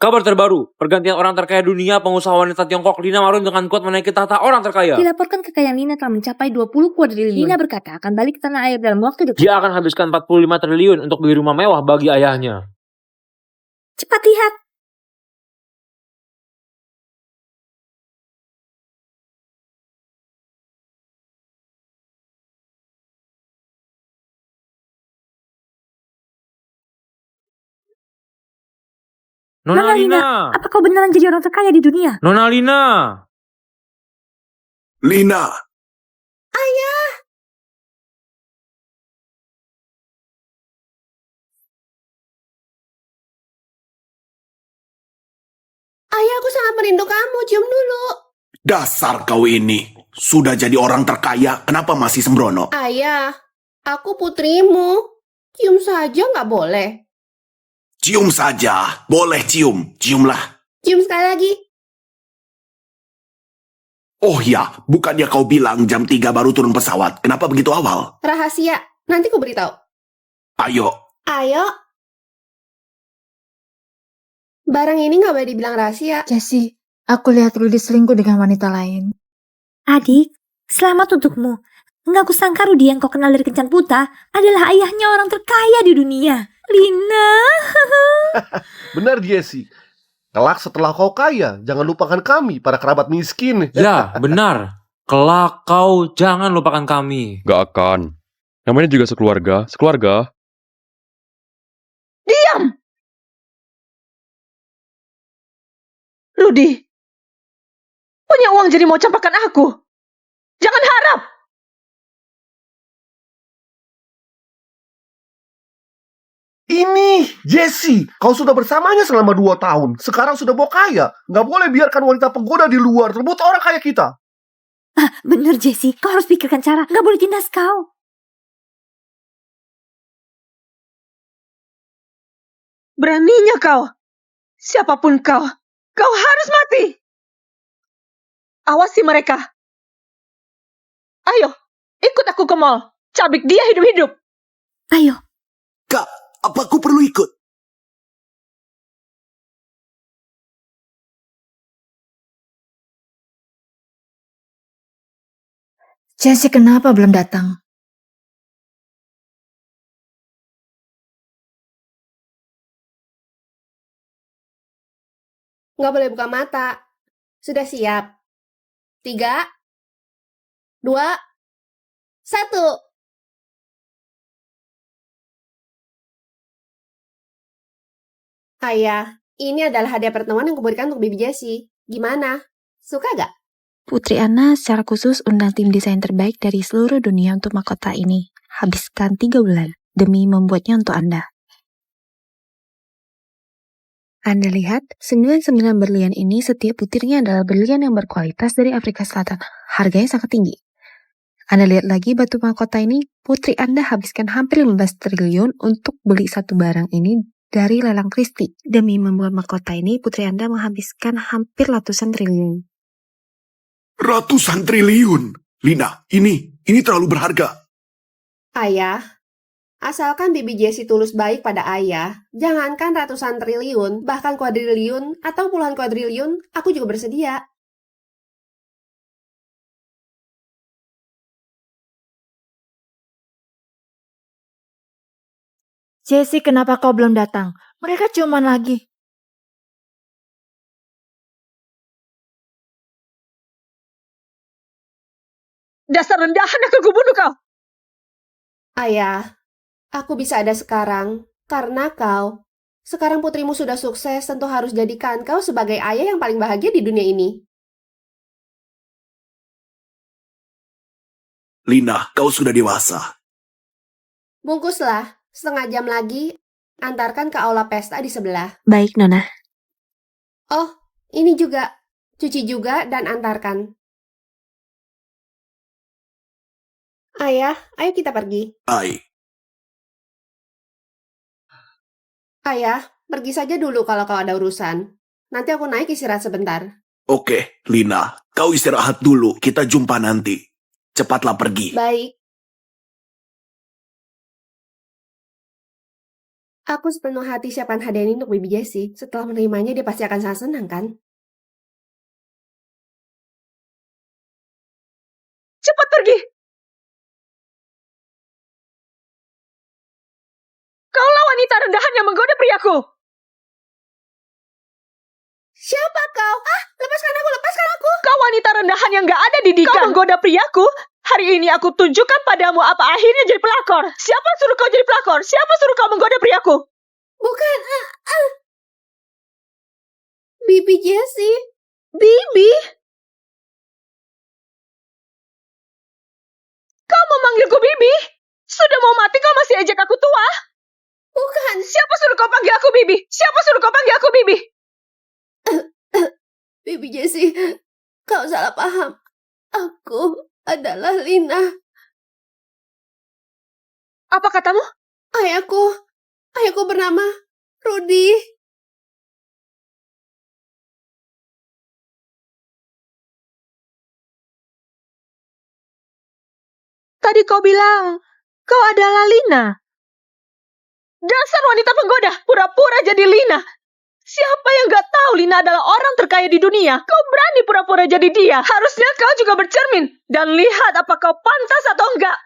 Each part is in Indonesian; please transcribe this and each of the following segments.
Kabar terbaru, pergantian orang terkaya dunia, pengusaha wanita Tiongkok Lina Marun dengan kuat menaiki tahta orang terkaya. Dilaporkan kekayaan Lina telah mencapai 20 kuadriliun. Lina berkata akan balik ke tanah air dalam waktu dekat. Dia akan habiskan 45 triliun untuk beli rumah mewah bagi ayahnya. Cepat lihat. Nona Lina, apa kau beneran jadi orang terkaya di dunia? Nona Lina. Lina, Ayah, aku sangat merindu kamu. Cium dulu. dasar kau ini. Sudah jadi orang terkaya, kenapa masih sembrono? Ayah, aku putrimu. Cium saja nggak boleh. Cium saja, boleh cium. Ciumlah. Cium sekali lagi. Oh ya, bukannya kau bilang jam 3 baru turun pesawat. Kenapa begitu awal? Rahasia. Nanti aku beritahu. Ayo, Ayo. Barang ini nggak boleh dibilang rahasia. Jessie, aku lihat Rudy selingkuh dengan wanita lain. Adik, selamat untukmu. Enggak kusangka Rudy yang kau kenal dari Kencan Puta adalah ayahnya orang terkaya di dunia. Lina. Benar, Jessie. Kelak setelah kau kaya, jangan lupakan kami, para kerabat miskin. Ya, benar. Kelak kau jangan lupakan kami. Gak akan. Namanya juga sekeluarga. Diam! Rudy, punya uang jadi mau campakkan aku. Jangan harap. Ini, Jessie, kau sudah bersamanya selama 2 tahun. Sekarang sudah mau kaya. Gak boleh biarkan wanita penggoda di luar rebut orang kaya kita. Bener Jessie, kau harus pikirkan cara. Enggak boleh tindas kau. Beraninya kau. Siapapun kau harus mati. Awasi mereka. Ayo, ikut aku ke mall. Cabik dia hidup-hidup. Ayo. Kak, apa aku perlu ikut? Jessie kenapa belum datang? Nggak boleh buka mata. Sudah siap? 3, 2, 1. Ayah, ini adalah hadiah pertemuan yang kuberikan untuk Bibi Jessie. Gimana? Suka gak? Putri Anna secara khusus undang tim desain terbaik dari seluruh dunia untuk mahkota ini. Habiskan 3 bulan demi membuatnya untuk Anda. Anda lihat, 99 berlian ini setiap butirnya adalah berlian yang berkualitas dari Afrika Selatan. Harganya sangat tinggi. Anda lihat lagi batu mahkota ini, putri Anda habiskan hampir 15 triliun untuk beli satu barang ini dari lelang Christie. Demi membuat mahkota ini, putri Anda menghabiskan hampir ratusan triliun. Ratusan triliun. Lina, ini terlalu berharga. Ayah, asalkan Bibi Jessie tulus baik pada ayah, jangankan ratusan triliun, bahkan kuadriliun atau puluhan kuadriliun, aku juga bersedia. Jessie, kenapa kau belum datang? Mereka ciuman lagi. Dasar rendahan, akan kubunuh kau. Ayah, aku bisa ada sekarang karena kau. Sekarang putrimu sudah sukses, tentu harus jadikan kau sebagai ayah yang paling bahagia di dunia ini. Lina, kau sudah dewasa. Bungkuslah, setengah jam lagi, antarkan ke aula pesta di sebelah. Baik, Nona. Oh, ini juga. Cuci juga dan antarkan. Ayah, ayo kita pergi. Ayah, pergi saja dulu kalau kau ada urusan. Nanti aku naik istirahat sebentar. Oke, Lina, kau istirahat dulu. Kita jumpa nanti. Cepatlah pergi. Baik. Aku sepenuh hati siapkan hadiah ini untuk Bibi Jessie. Setelah menerimanya, dia pasti akan sangat senang, kan? Cepat pergi. Kaulah wanita rendahan yang menggoda priaku. Siapa kau? Lepaskan aku, lepaskan aku! Kau wanita rendahan yang gak ada didikan. Kau menggoda priaku. Hari ini aku tunjukkan padamu apa akhirnya jadi pelakor. Siapa suruh kau jadi pelakor? Siapa suruh kau menggoda priaku? Bukan, Bibi Jessie. Bibi? Kau memanggilku Bibi? Sudah mau mati kau masih ejek aku tua? Bukan. Siapa suruh kau panggil aku Bibi? Siapa suruh kau panggil aku Bibi? Bibi Jessie, kau salah paham. Aku adalah Lina. Apa katamu? Ayahku bernama Rudy. Tadi kau bilang kau adalah Lina. Dasar wanita penggoda, pura-pura jadi Lina. Siapa yang gak tahu Lina adalah orang terkaya di dunia? Kau berani pura-pura jadi dia. Harusnya kau juga bercermin dan lihat apa kau pantas atau enggak.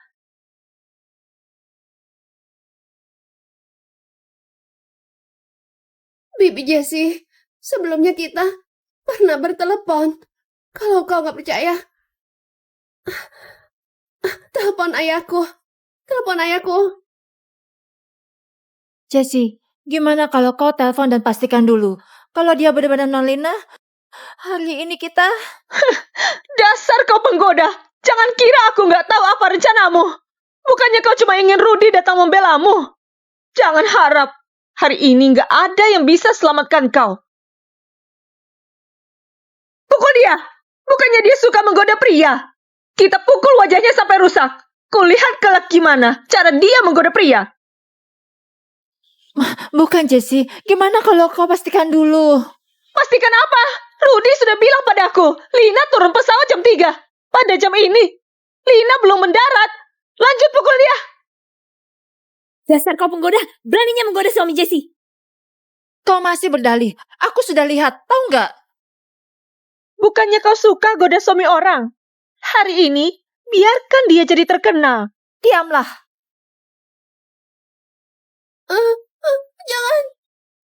Bibi Jessie, sebelumnya kita pernah bertelepon. Kalau kau gak percaya, telepon ayahku. Telepon ayahku. Jessie, gimana kalau kau telepon dan pastikan dulu. Kalau dia benar-benar non Lina, hari ini kita... Dasar kau penggoda. Jangan kira aku gak tahu apa rencanamu. Bukannya kau cuma ingin Rudy datang membelamu. Jangan harap hari ini gak ada yang bisa selamatkan kau. Pukul dia. Bukannya dia suka menggoda pria. Kita pukul wajahnya sampai rusak. Kulihat kelak gimana cara dia menggoda pria. Bukan Jessie, gimana kalau kau pastikan dulu? Pastikan apa? Rudy sudah bilang padaku, Lina turun pesawat jam 3. Pada jam ini, Lina belum mendarat. Lanjut pukul dia. Dasar kau penggoda, beraninya menggoda suami Jessie. Kau masih berdalih, aku sudah lihat, tahu nggak? Bukannya kau suka goda suami orang? Hari ini, biarkan dia jadi terkenal. Diamlah.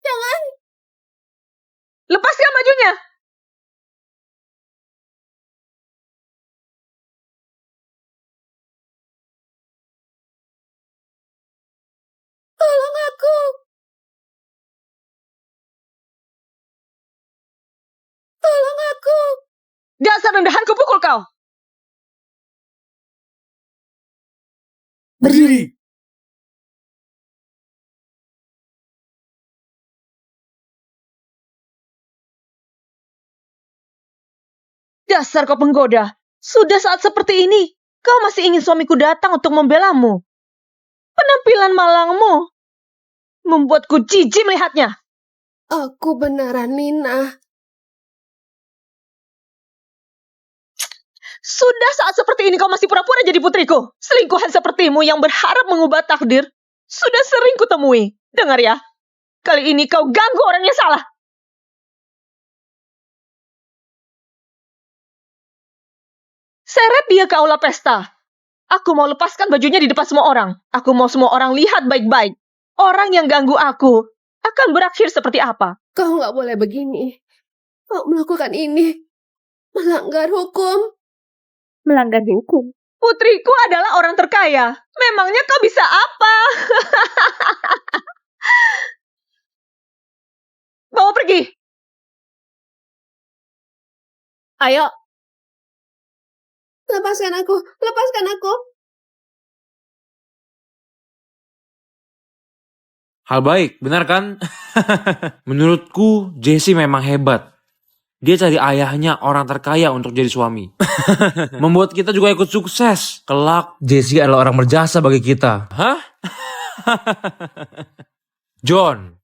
Jangan. Lepaskan bajunya. Tolong aku. Tolong aku. Dasar rendahan kupukul kau. Berdiri. Dasar kau penggoda. Sudah saat seperti ini, kau masih ingin suamiku datang untuk membelamu. Penampilan malangmu membuatku jijik melihatnya. Aku beneran Lina. Sudah saat seperti ini kau masih pura-pura jadi putriku. Selingkuhan sepertimu yang berharap mengubah takdir sudah sering kutemui. Dengar ya, kali ini kau ganggu orang yang salah. Seret dia ke aula pesta. Aku mau lepaskan bajunya di depan semua orang. Aku mau semua orang lihat baik-baik. Orang yang ganggu aku akan berakhir seperti apa. Kau nggak boleh begini. Kau melakukan ini melanggar hukum. Melanggar hukum? Putriku adalah orang terkaya. Memangnya kau bisa apa? Bawa pergi. Ayo, Lepaskan aku. Lepaskan aku. Hal baik, benar kan? Menurutku, Jessie memang hebat. Dia cari ayahnya orang terkaya untuk jadi suami. Membuat kita juga ikut sukses. Kelak, Jessie adalah orang berjasa bagi kita. Hah? John,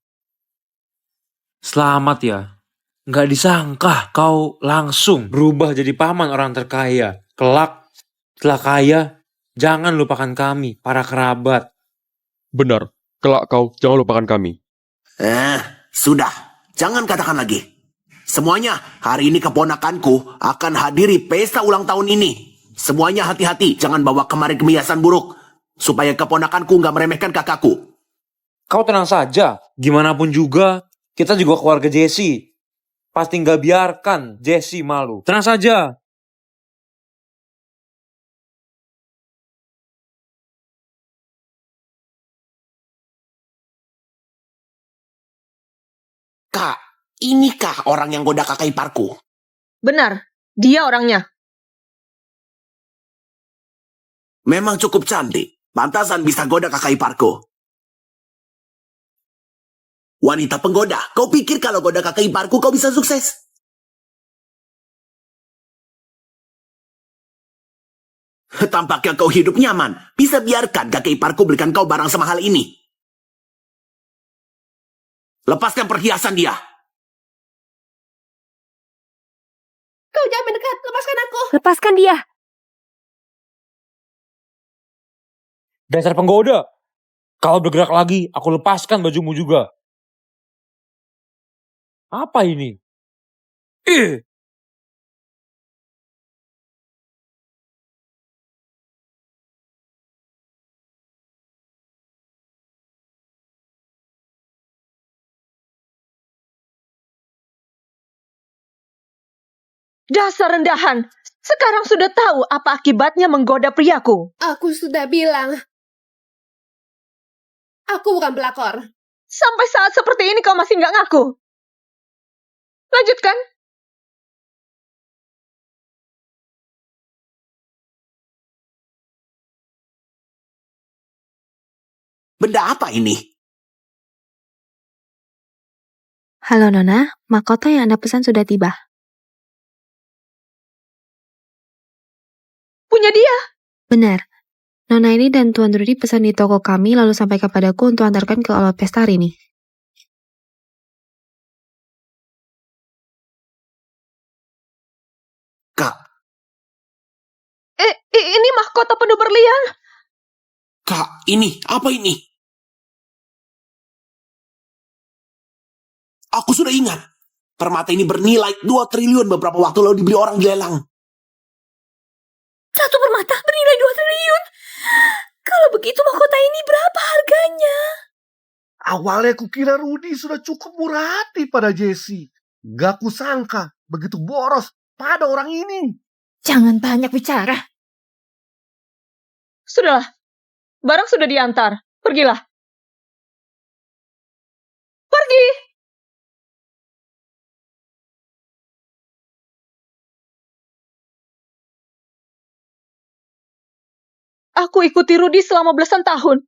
selamat ya. Nggak disangka kau langsung berubah jadi paman orang terkaya. Kelak, setelah kaya, jangan lupakan kami, para kerabat. Benar. Kelak kau, jangan lupakan kami. Sudah. Jangan katakan lagi. Semuanya, hari ini keponakanku akan hadiri pesta ulang tahun ini. Semuanya hati-hati, jangan bawa kemari kebiasaan buruk. Supaya keponakanku nggak meremehkan kakakku. Kau tenang saja. Gimana pun juga, kita juga keluarga Jesse. Pasti nggak biarkan Jesse malu. Tenang saja. Kak, inikah orang yang goda kakak iparku? Benar, dia orangnya. Memang cukup cantik. Pantasan bisa goda kakak iparku. Wanita penggoda, kau pikir kalau goda kakak iparku kau bisa sukses? Tampaknya kau hidup nyaman. Bisa biarkan kakak iparku belikan kau barang semahal ini. Lepaskan perhiasan dia. Kau jangan mendekat, lepaskan aku. Lepaskan dia. Dasar penggoda. Kalau bergerak lagi, aku lepaskan bajumu juga. Apa ini? Ih! Dasar rendahan. Sekarang sudah tahu apa akibatnya menggoda priaku. Aku sudah bilang. Aku bukan pelakor. Sampai saat seperti ini kau masih nggak ngaku. Lanjutkan. Benda apa ini? Halo Nona, mahkota yang Anda pesan sudah tiba. Punya dia. Benar. Nona ini dan Tuan Rudy pesan di toko kami lalu sampaikan padaku untuk antarkan ke aula pesta hari ini. Kak, Ini mahkota penuh berlian. Kak, ini, apa ini? Aku sudah ingat. Permata ini bernilai 2 triliun beberapa waktu lalu dibeli orang di lelang. Satu permata bernilai 2 triliun. Kalau begitu mahkota ini berapa harganya? Awalnya kukira Rudy sudah cukup murah hati pada Jesse. Gak kusangka begitu boros pada orang ini. Jangan banyak bicara. Sudahlah. Barang sudah diantar. Pergilah. Pergi. Aku ikuti Rudy selama belasan tahun.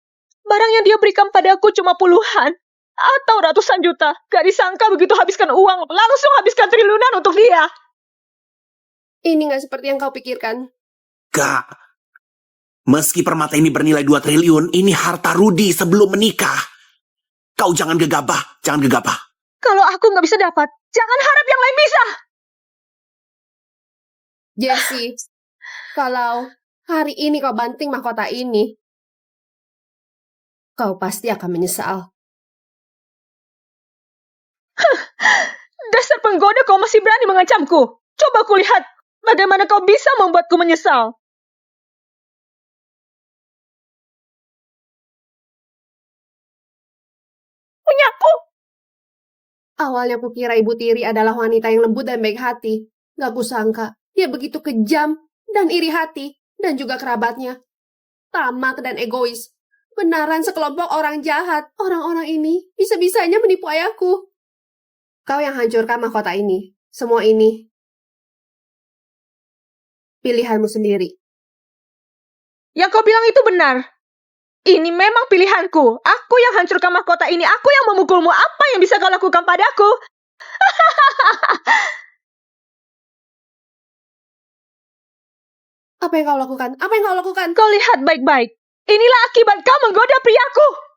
Barang yang dia berikan padaku cuma puluhan atau ratusan juta. Gak disangka begitu habiskan uang, langsung habiskan triliunan untuk dia. Ini nggak seperti yang kau pikirkan. Kak, meski permata ini bernilai 2 triliun, ini harta Rudy sebelum menikah. Kau jangan gegabah, jangan gegabah. Kalau aku nggak bisa dapat, jangan harap yang lain bisa. Jessie, kalau hari ini kau banting mahkota ini, kau pasti akan menyesal. Dasar penggoda, kau masih berani mengancamku. Coba kulihat bagaimana kau bisa membuatku menyesal. Punyaku. Awalnya kukira Ibu Tiri adalah wanita yang lembut dan baik hati. Gak kusangka, dia begitu kejam dan iri hati, dan juga kerabatnya. Tamak dan egois. Benaran sekelompok orang jahat. Orang-orang ini bisa-bisanya menipu ayahku. Kau yang hancurkan mahkota ini. Semua ini pilihanmu sendiri. Yang kau bilang itu benar. Ini memang pilihanku. Aku yang hancurkan mahkota ini. Aku yang memukulmu. Apa yang bisa kau lakukan padaku? Apa yang kau lakukan? Apa yang kau lakukan? Kau lihat baik-baik. Inilah akibat kau menggoda priaku.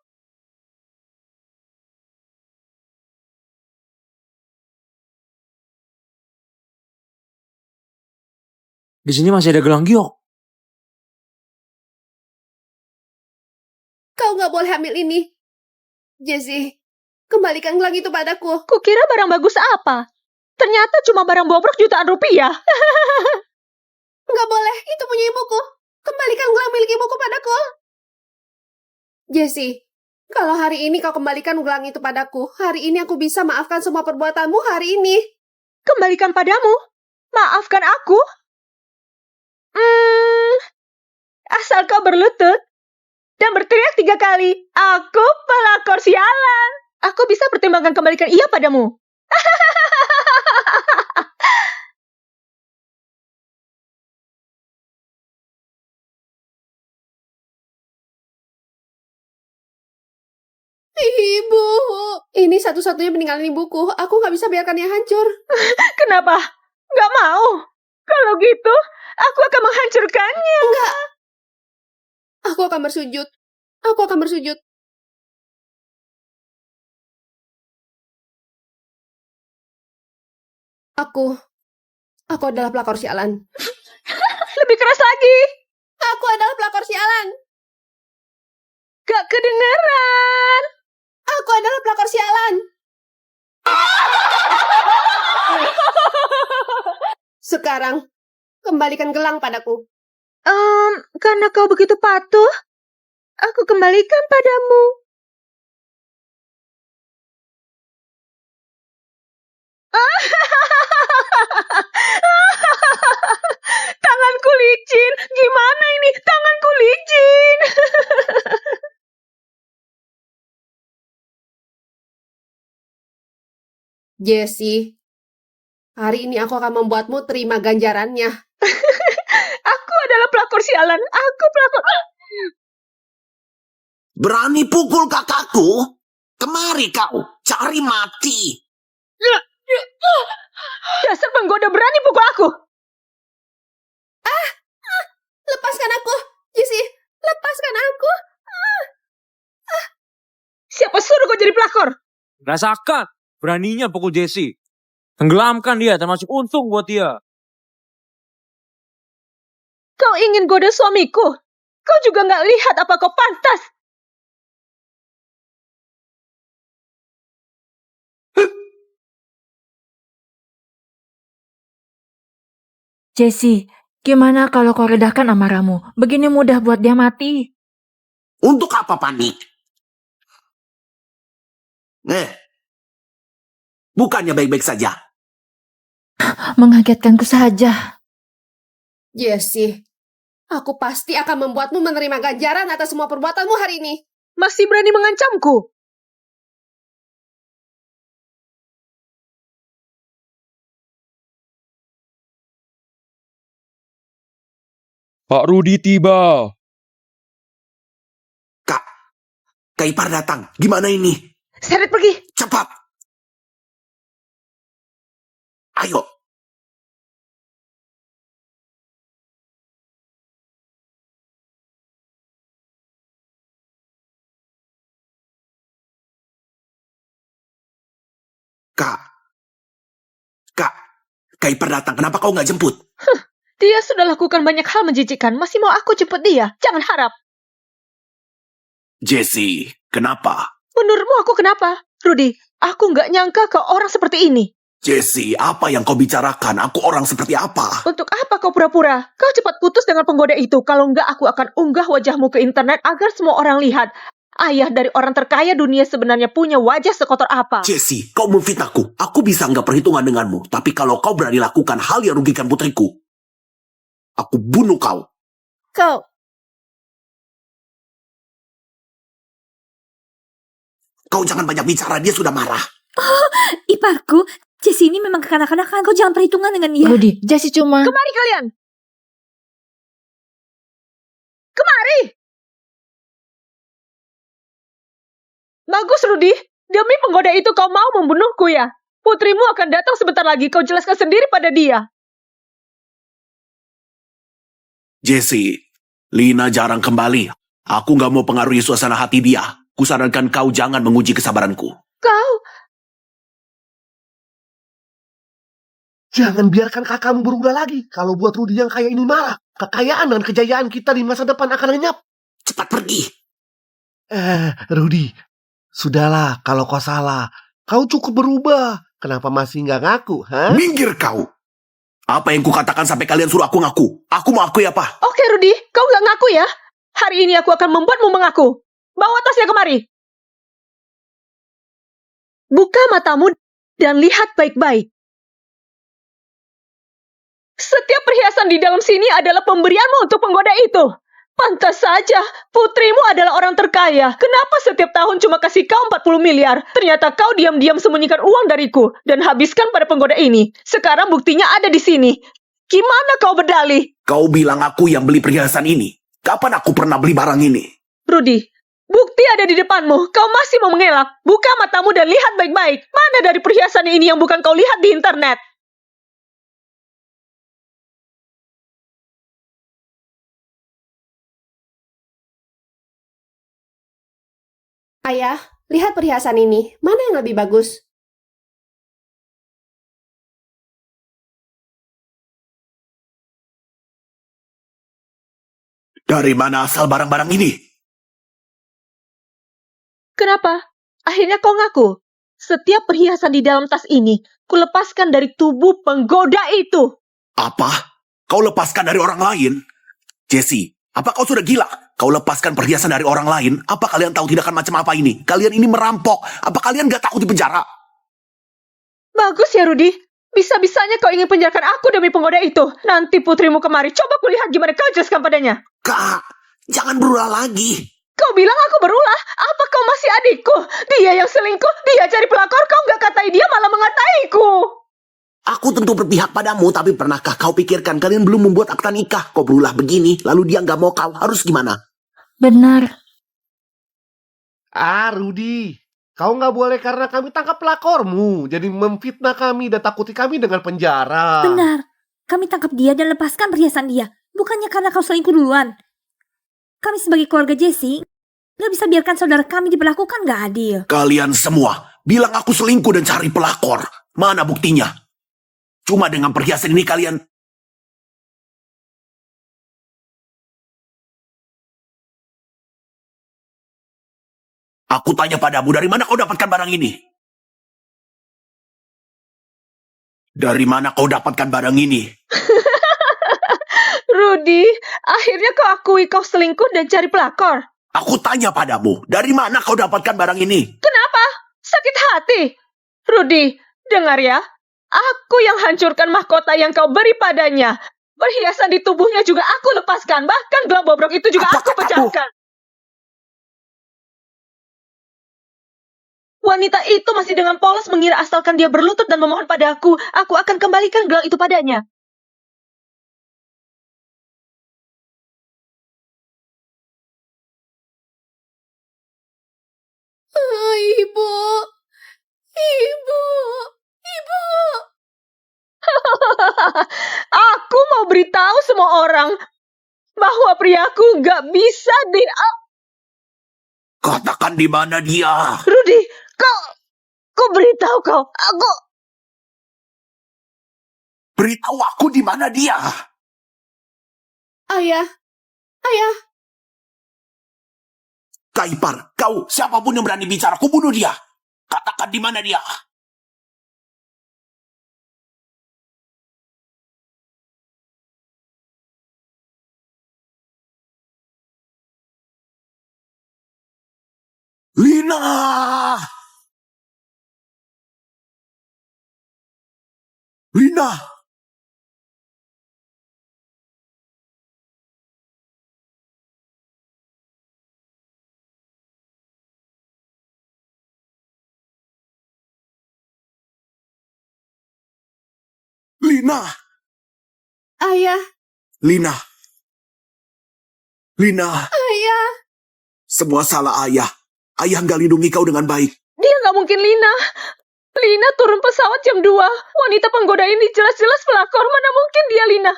Di sini masih ada gelang giok. Kau gak boleh ambil ini. Jesse, kembalikan gelang itu padaku. Kukira barang bagus apa? Ternyata cuma barang bobrok jutaan rupiah. Enggak boleh, itu punya ibuku. Kembalikan gelang milik ibuku padaku. Jesse, kalau hari ini kau kembalikan gelang itu padaku, hari ini aku bisa maafkan semua perbuatanmu hari ini. Kembalikan padamu? Maafkan aku? Asal kau berlutut dan berteriak 3 kali, aku pelakor sialan. Aku bisa pertimbangkan kembalikan ia padamu. Ibu, ini satu-satunya peninggalan ibuku. Aku nggak bisa biarkannya hancur. Kenapa? Gak mau. Kalau gitu, aku akan menghancurkannya. Enggak. Aku akan bersujud. Aku akan bersujud. Aku adalah pelakor sialan. Lebih keras lagi. Aku adalah pelakor sialan. Gak kedengeran. Aku adalah pelakor sialan. Sekarang, kembalikan gelang padaku. Karena kau begitu patuh, aku kembalikan padamu. Tanganku licin. Gimana ini? Tanganku licin. Jesse, hari ini aku akan membuatmu terima ganjarannya. Aku adalah pelakor sialan. Aku pelakor... Berani pukul kakakku? Kemari kau, cari mati. Dasar penggoda berani pukul aku. Lepaskan aku, Jesse. Lepaskan aku. Siapa suruh kau jadi pelakor? Rasakan beraninya pukul Jesse. Tenggelamkan dia, termasuk untung buat dia. Kau ingin goda suamiku? Kau juga gak lihat apa kau pantas. Jesse, gimana kalau kau redahkan amarahmu? Begini mudah buat dia mati. Untuk apa panik? Bukannya baik-baik saja. Mengagetkanku saja. Jesse, aku pasti akan membuatmu menerima ganjaran atas semua perbuatanmu hari ini. Masih berani mengancamku? Pak Rudi tiba. Kak Ipar datang. Gimana ini? Seret pergi. Cepat. Ayo. Kak Ipar datang. Kenapa kau nggak jemput? Dia sudah lakukan banyak hal menjijikkan. Masih mau aku jemput dia? Jangan harap. Jesse, kenapa? Menurutmu aku kenapa? Rudy, aku nggak nyangka kau orang seperti ini. Jesse, apa yang kau bicarakan? Aku orang seperti apa? Untuk apa kau pura-pura? Kau cepat putus dengan penggoda itu. Kalau enggak, aku akan unggah wajahmu ke internet agar semua orang lihat. Ayah dari orang terkaya dunia sebenarnya punya wajah sekotor apa. Jesse, kau memfitnahku. Aku bisa nggak perhitungan denganmu. Tapi kalau kau berani lakukan hal yang rugikan putriku, aku bunuh kau. Kau jangan banyak bicara, dia sudah marah. Iparku, Jesse ini memang kekanak-kanakan. Kau jangan perhitungan dengan dia. Rudy, Jesse cuma... Kemari kalian! Kemari! Bagus, Rudy. Demi penggoda itu kau mau membunuhku ya? Putrimu akan datang sebentar lagi. Kau jelaskan sendiri pada dia. Jesse, Lina jarang kembali. Aku nggak mau pengaruhi suasana hati dia. Kusarankan kau jangan menguji kesabaranku. Kau... Jangan biarkan kakakmu berulah lagi. Kalau buat Rudy yang kaya ini marah, kekayaan dan kejayaan kita di masa depan akan lenyap. Cepat pergi. Rudy, Sudahlah, kalau kau salah. Kau cukup berubah. Kenapa masih nggak ngaku, ha? Minggir kau. Apa yang kukatakan sampai kalian suruh aku ngaku? Aku mau akui apa? Oke, Rudy, kau nggak ngaku ya? Hari ini aku akan membuatmu mengaku. Bawa tasnya kemari. Buka matamu dan lihat baik-baik. Setiap perhiasan di dalam sini adalah pemberianmu untuk penggoda itu. Pantas saja, putrimu adalah orang terkaya. Kenapa setiap tahun cuma kasih kau 40 miliar? Ternyata kau diam-diam sembunyikan uang dariku dan habiskan pada penggoda ini. Sekarang buktinya ada di sini. Gimana kau berdalih? Kau bilang aku yang beli perhiasan ini. Kapan aku pernah beli barang ini? Rudy, bukti ada di depanmu. Kau masih mau mengelak. Buka matamu dan lihat baik-baik. Mana dari perhiasan ini yang bukan kau lihat di internet? Ayah, lihat perhiasan ini. Mana yang lebih bagus? Dari mana asal barang-barang ini? Kenapa? Akhirnya kau ngaku. Setiap perhiasan di dalam tas ini, kulepaskan dari tubuh penggoda itu. Apa? Kau lepaskan dari orang lain? Jesse, apa kau sudah gila? Kau lepaskan perhiasan dari orang lain? Apa kalian tahu tindakan macam apa ini? Kalian ini merampok. Apa kalian gak takut di penjara? Bagus ya, Rudy. Bisa-bisanya kau ingin penjarakan aku demi penggoda itu. Nanti putrimu kemari. Coba kulihat gimana kau jelaskan padanya. Kak, jangan berulah lagi. Kau bilang aku berulah? Apa kau masih adikku? Dia yang selingkuh, dia cari pelakor, kau nggak katai dia, malah mengataiku. Aku tentu berpihak padamu, tapi pernahkah kau pikirkan kalian belum membuat akta nikah? Kau berulah begini, lalu dia nggak mau kau. Harus gimana? Benar. Rudy. Kau nggak boleh karena kami tangkap pelakormu. Jadi memfitnah kami dan takuti kami dengan penjara. Benar. Kami tangkap dia dan lepaskan perhiasan dia. Bukannya karena kau selingkuh duluan. Kami sebagai keluarga Jesse gak bisa biarkan saudara kami diperlakukan gak adil. Kalian semua bilang aku selingkuh dan cari pelakor. Mana buktinya? Cuma dengan perhiasan ini kalian... Aku tanya padamu, dari mana kau dapatkan barang ini? Dari mana kau dapatkan barang ini? Rudy, akhirnya kau akui kau selingkuh dan cari pelakor. Aku tanya padamu, dari mana kau dapatkan barang ini? Kenapa? Sakit hati. Rudy, dengar ya. Aku yang hancurkan mahkota yang kau beri padanya. Perhiasan di tubuhnya juga aku lepaskan. Bahkan gelang bobrok itu juga Apa aku katamu? pecahkan. Wanita itu masih dengan polos mengira asalkan dia berlutut dan memohon padaku, aku akan kembalikan gelang itu padanya. Ibu, ibu, ibu. Aku mau beritahu semua orang bahwa priaku gak bisa Katakan di mana dia? Rudy, kau beritahu kau. Aku... Beritahu aku di mana dia. Ayah, ayah. Kaipar, kau, siapapun yang berani bicara, aku bunuh dia. Katakan di mana dia. Lina! Lina! Lina! Ayah, Lina! Lina! ayah. Semua salah ayah. Ayah nggak lindungi kau dengan baik. Dia nggak mungkin Lina. Lina turun pesawat jam 2. Wanita penggoda ini jelas-jelas pelakor. Mana mungkin dia Lina?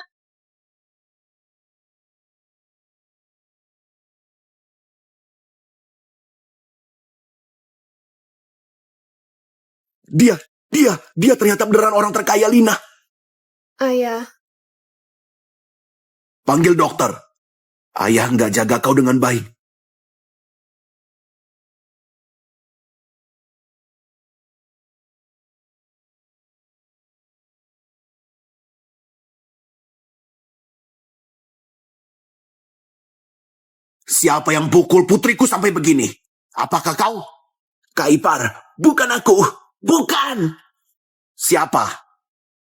Dia ternyata beneran orang terkaya, Lina. Ayah, Panggil dokter. Ayah nggak jaga kau dengan baik. Siapa yang pukul putriku sampai begini? Apakah kau? Kak Ipar, bukan aku. Bukan. Siapa?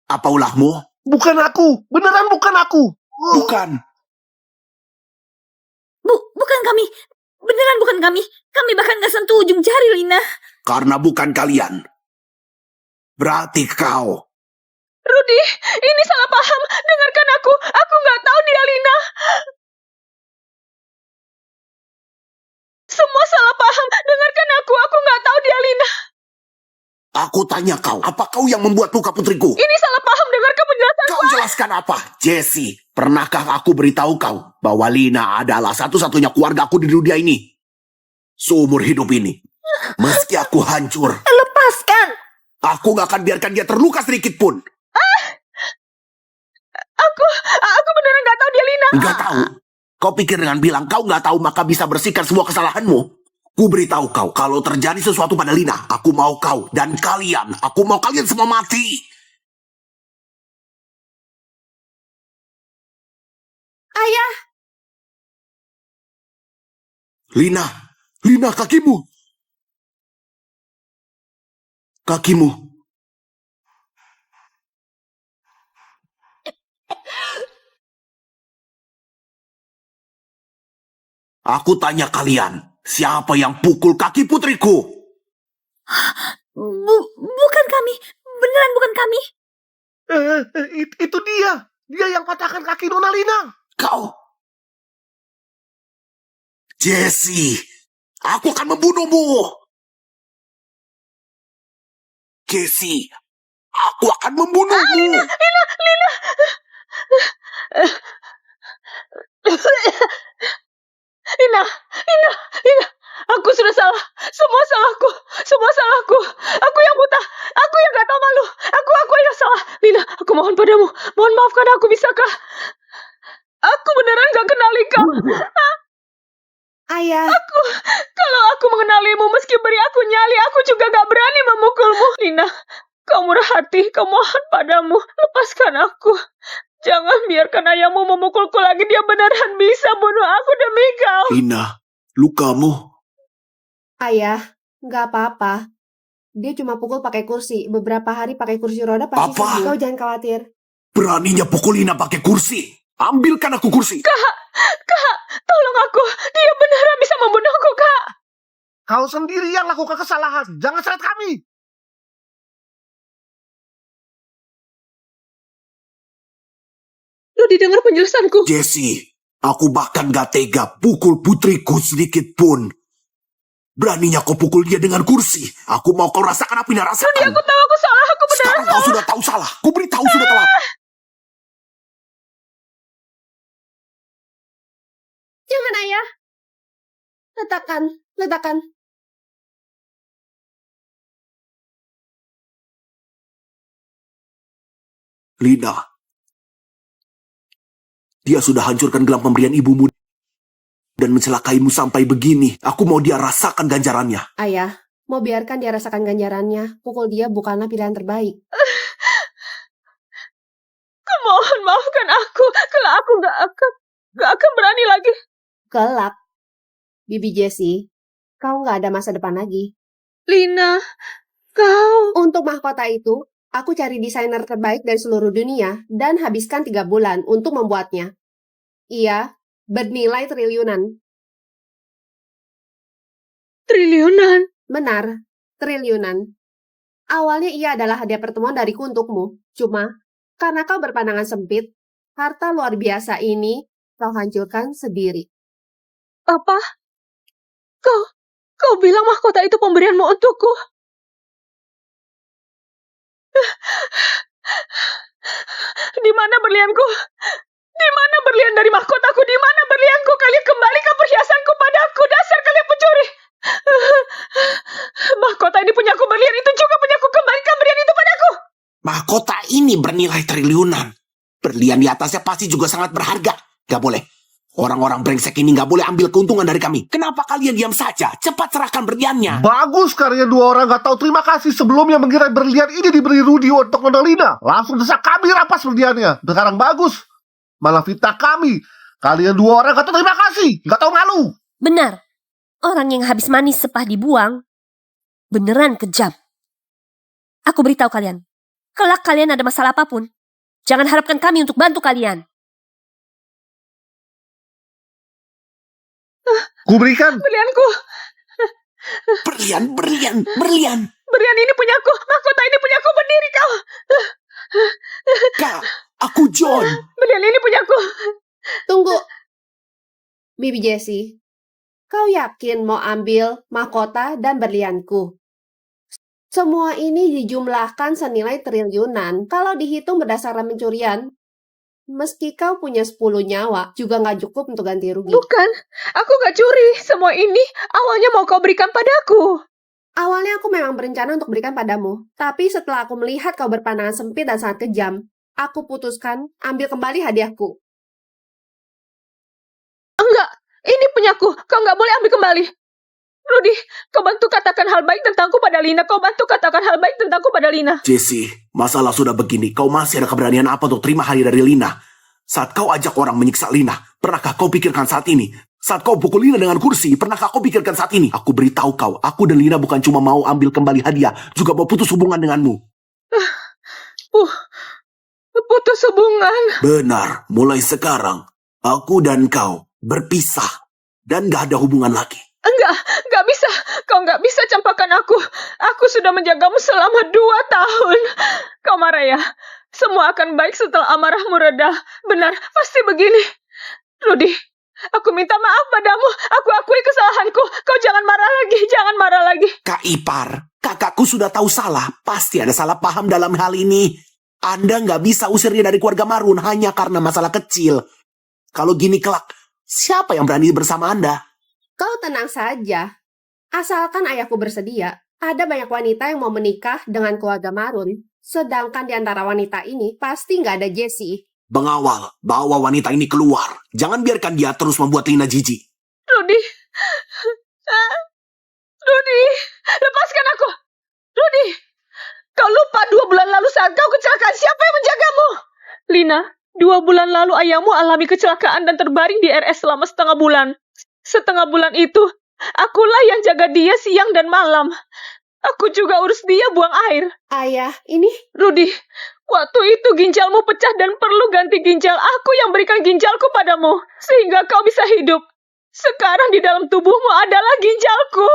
Apa ulahmu? Bukan aku. Beneran bukan aku. Bukan. Bukan kami. Beneran bukan kami. Kami bahkan gak sentuh ujung jari, Lina. Karena bukan kalian. Berarti kau. Rudy, ini salah paham. Dengarkan aku. Aku nggak tahu dia Lina. Semua salah paham. Dengarkan aku. Aku nggak tahu dia Lina. Aku tanya kau, apa kau yang membuat luka putriku? Ini salah paham. Dengarkan penjelasan. Kau jelaskan apa? Jesse, pernahkah aku beritahu kau bahwa Lina adalah satu-satunya keluarga aku di dunia ini? Seumur hidup ini. Meski aku hancur, Lepaskan. aku gak akan biarkan dia terluka sedikit pun. Aku beneran nggak tahu dia Lina. Gak tahu. Kau pikir dengan bilang kau gak tahu maka bisa bersihkan semua kesalahanmu? Ku beritahu kau, kalau terjadi sesuatu pada Lina, aku mau kau dan kalian. Aku mau kalian semua mati. Ayah, Lina, kakimu. Kakimu. Aku tanya kalian, siapa yang pukul kaki putriku? Bukan kami. Beneran bukan kami. Itu dia. Dia yang patahkan kaki Nona Lina. Kau. Jesse, aku akan membunuhmu. Jesse, aku akan membunuhmu. Lina. Aku sudah salah. Semua salahku. Aku yang buta. Aku yang gak tahu malu. Aku yang salah. Lina, aku mohon padamu. Mohon maafkan aku, bisakah? Aku beneran gak kenali kau. ayah. Kalau aku mengenalimu, meski beri aku nyali, aku juga gak berani memukulmu. Lina, kau murah hati. Kau mohon padamu. Lepaskan aku. Jangan biarkan ayahmu memukulku lagi. Dia beneran bisa bunuh aku demi kau. Lina, lukamu. Ayah, nggak apa-apa. Dia cuma pukul pakai kursi. Beberapa hari pakai kursi roda pasti Apa? sembuh. Kau jangan khawatir. Beraninya pukul Lina pakai kursi. Ambilkan aku kursi. Kak, tolong aku. Dia beneran bisa membunuhku, Kak. Kau sendiri yang lakukan kesalahan. Jangan seret kami. Lu didengar penjelasanku. Jesse, aku bahkan gak tega pukul putriku sedikit pun. Beraninya kau pukul dia dengan kursi. Aku mau kau rasakan apa yang dia rasakan. Aku tahu aku salah. Aku beneran Sekarang kau sudah tahu salah. Ku beritahu sudah telat. Jangan, ayah. Letakkan. Lina, dia sudah hancurkan gelang pemberian ibumu dan mencelakaimu sampai begini. Aku mau dia rasakan ganjarannya. Ayah, mau biarkan dia rasakan ganjarannya. Pukul dia bukanlah pilihan terbaik. Mohon maafkan aku. Kalau aku gak akan berani lagi. Kelak. Bibi Jessie, kau nggak ada masa depan lagi. Lina, kau... Untuk mahkota itu, aku cari desainer terbaik dari seluruh dunia dan habiskan 3 bulan untuk membuatnya. Ia bernilai triliunan. Triliunan. Benar, triliunan. Awalnya ia adalah hadiah pertemuan dariku untukmu. Cuma, karena kau berpandangan sempit, harta luar biasa ini kau hancurkan sendiri. Apa? Kau bilang mahkota itu pemberianmu untukku? Di mana berlianku? Di mana berlian dari mahkotaku? Di mana berlianku? Kalian kembalikan perhiasanku padaku. Dasar kalian pencuri. Mahkota ini punyaku, berlian itu juga punyaku. Kembalikan berlian itu padaku. Mahkota ini bernilai triliunan. Berlian di atasnya pasti juga sangat berharga. Gak boleh. Orang-orang brengsek ini gak boleh ambil keuntungan dari kami. Kenapa kalian diam saja? Cepat serahkan berliannya. Bagus karya dua orang gak tahu terima kasih sebelumnya mengira berlian ini diberi Rudy untuk Nona Lina. Langsung desak kami rampas berliannya. Sekarang bagus. Malah fitnah kami. Kalian dua orang gak tahu terima kasih. Gak tahu malu. Benar, orang yang habis manis sepah dibuang, beneran kejam. Aku beritahu kalian, kelak kalian ada masalah apapun, jangan harapkan kami untuk bantu kalian. Kuberikan. Berlianku. Berlian. Berlian ini punyaku. Mahkota ini punyaku. Berdiri kau. Kak, aku John. Berlian ini punyaku. Tunggu. Bibi Jessie, kau yakin mau ambil mahkota dan berlianku? Semua ini dijumlahkan senilai triliunan. Kalau dihitung berdasarkan pencurian, meski kau punya 10 nyawa, juga nggak cukup untuk ganti rugi. Bukan. Aku gak curi. Semua ini awalnya mau kau berikan padaku. Awalnya aku memang berencana untuk berikan padamu. Tapi setelah aku melihat kau berpandangan sempit dan sangat kejam, aku putuskan ambil kembali hadiahku. Enggak. Ini punyaku. Kau gak boleh ambil kembali. Rudy, kau bantu katakan hal baik tentangku pada Lina. Kau bantu katakan hal baik tentangku pada Lina. Jessie, masalah sudah begini. Kau masih ada keberanian apa untuk terima hadiah dari Lina? Saat kau ajak orang menyiksa Lina, pernahkah kau pikirkan saat ini? Saat kau pukul Lina dengan kursi, pernahkah kau pikirkan saat ini? Aku beritahu kau, aku dan Lina bukan cuma mau ambil kembali hadiah, juga mau putus hubungan denganmu. Putus hubungan. Benar, mulai sekarang, aku dan kau berpisah. Dan gak ada hubungan lagi. Enggak bisa. Kau gak bisa campakkan aku. Aku sudah menjagamu selama 2 tahun. Kau marah ya? Semua akan baik setelah amarahmu reda. Benar, pasti begini. Rudy, aku minta maaf padamu. Aku akui kesalahanku. Kau jangan marah lagi. Kak Ipar, kakakku sudah tahu salah. Pasti ada salah paham dalam hal ini. Anda nggak bisa usir dia dari keluarga Marun hanya karena masalah kecil. Kalau gini kelak, siapa yang berani bersama Anda? Kau tenang saja. Asalkan ayahku bersedia, ada banyak wanita yang mau menikah dengan keluarga Marun. Sedangkan di antara wanita ini pasti nggak ada Jessie. Pengawal, bawa wanita ini keluar. Jangan biarkan dia terus membuat Lina jijik. Rudy, lepaskan aku. Rudy, kau lupa 2 bulan lalu saat kau kecelakaan, siapa yang menjagamu? Lina, 2 bulan lalu ayahmu alami kecelakaan dan terbaring di RS selama setengah bulan. Setengah bulan itu, akulah yang jaga dia siang dan malam. Aku juga urus dia buang air. Ayah, ini... Rudy, waktu itu ginjalmu pecah dan perlu ganti ginjal. Aku yang berikan ginjalku padamu, sehingga kau bisa hidup. Sekarang di dalam tubuhmu adalah ginjalku.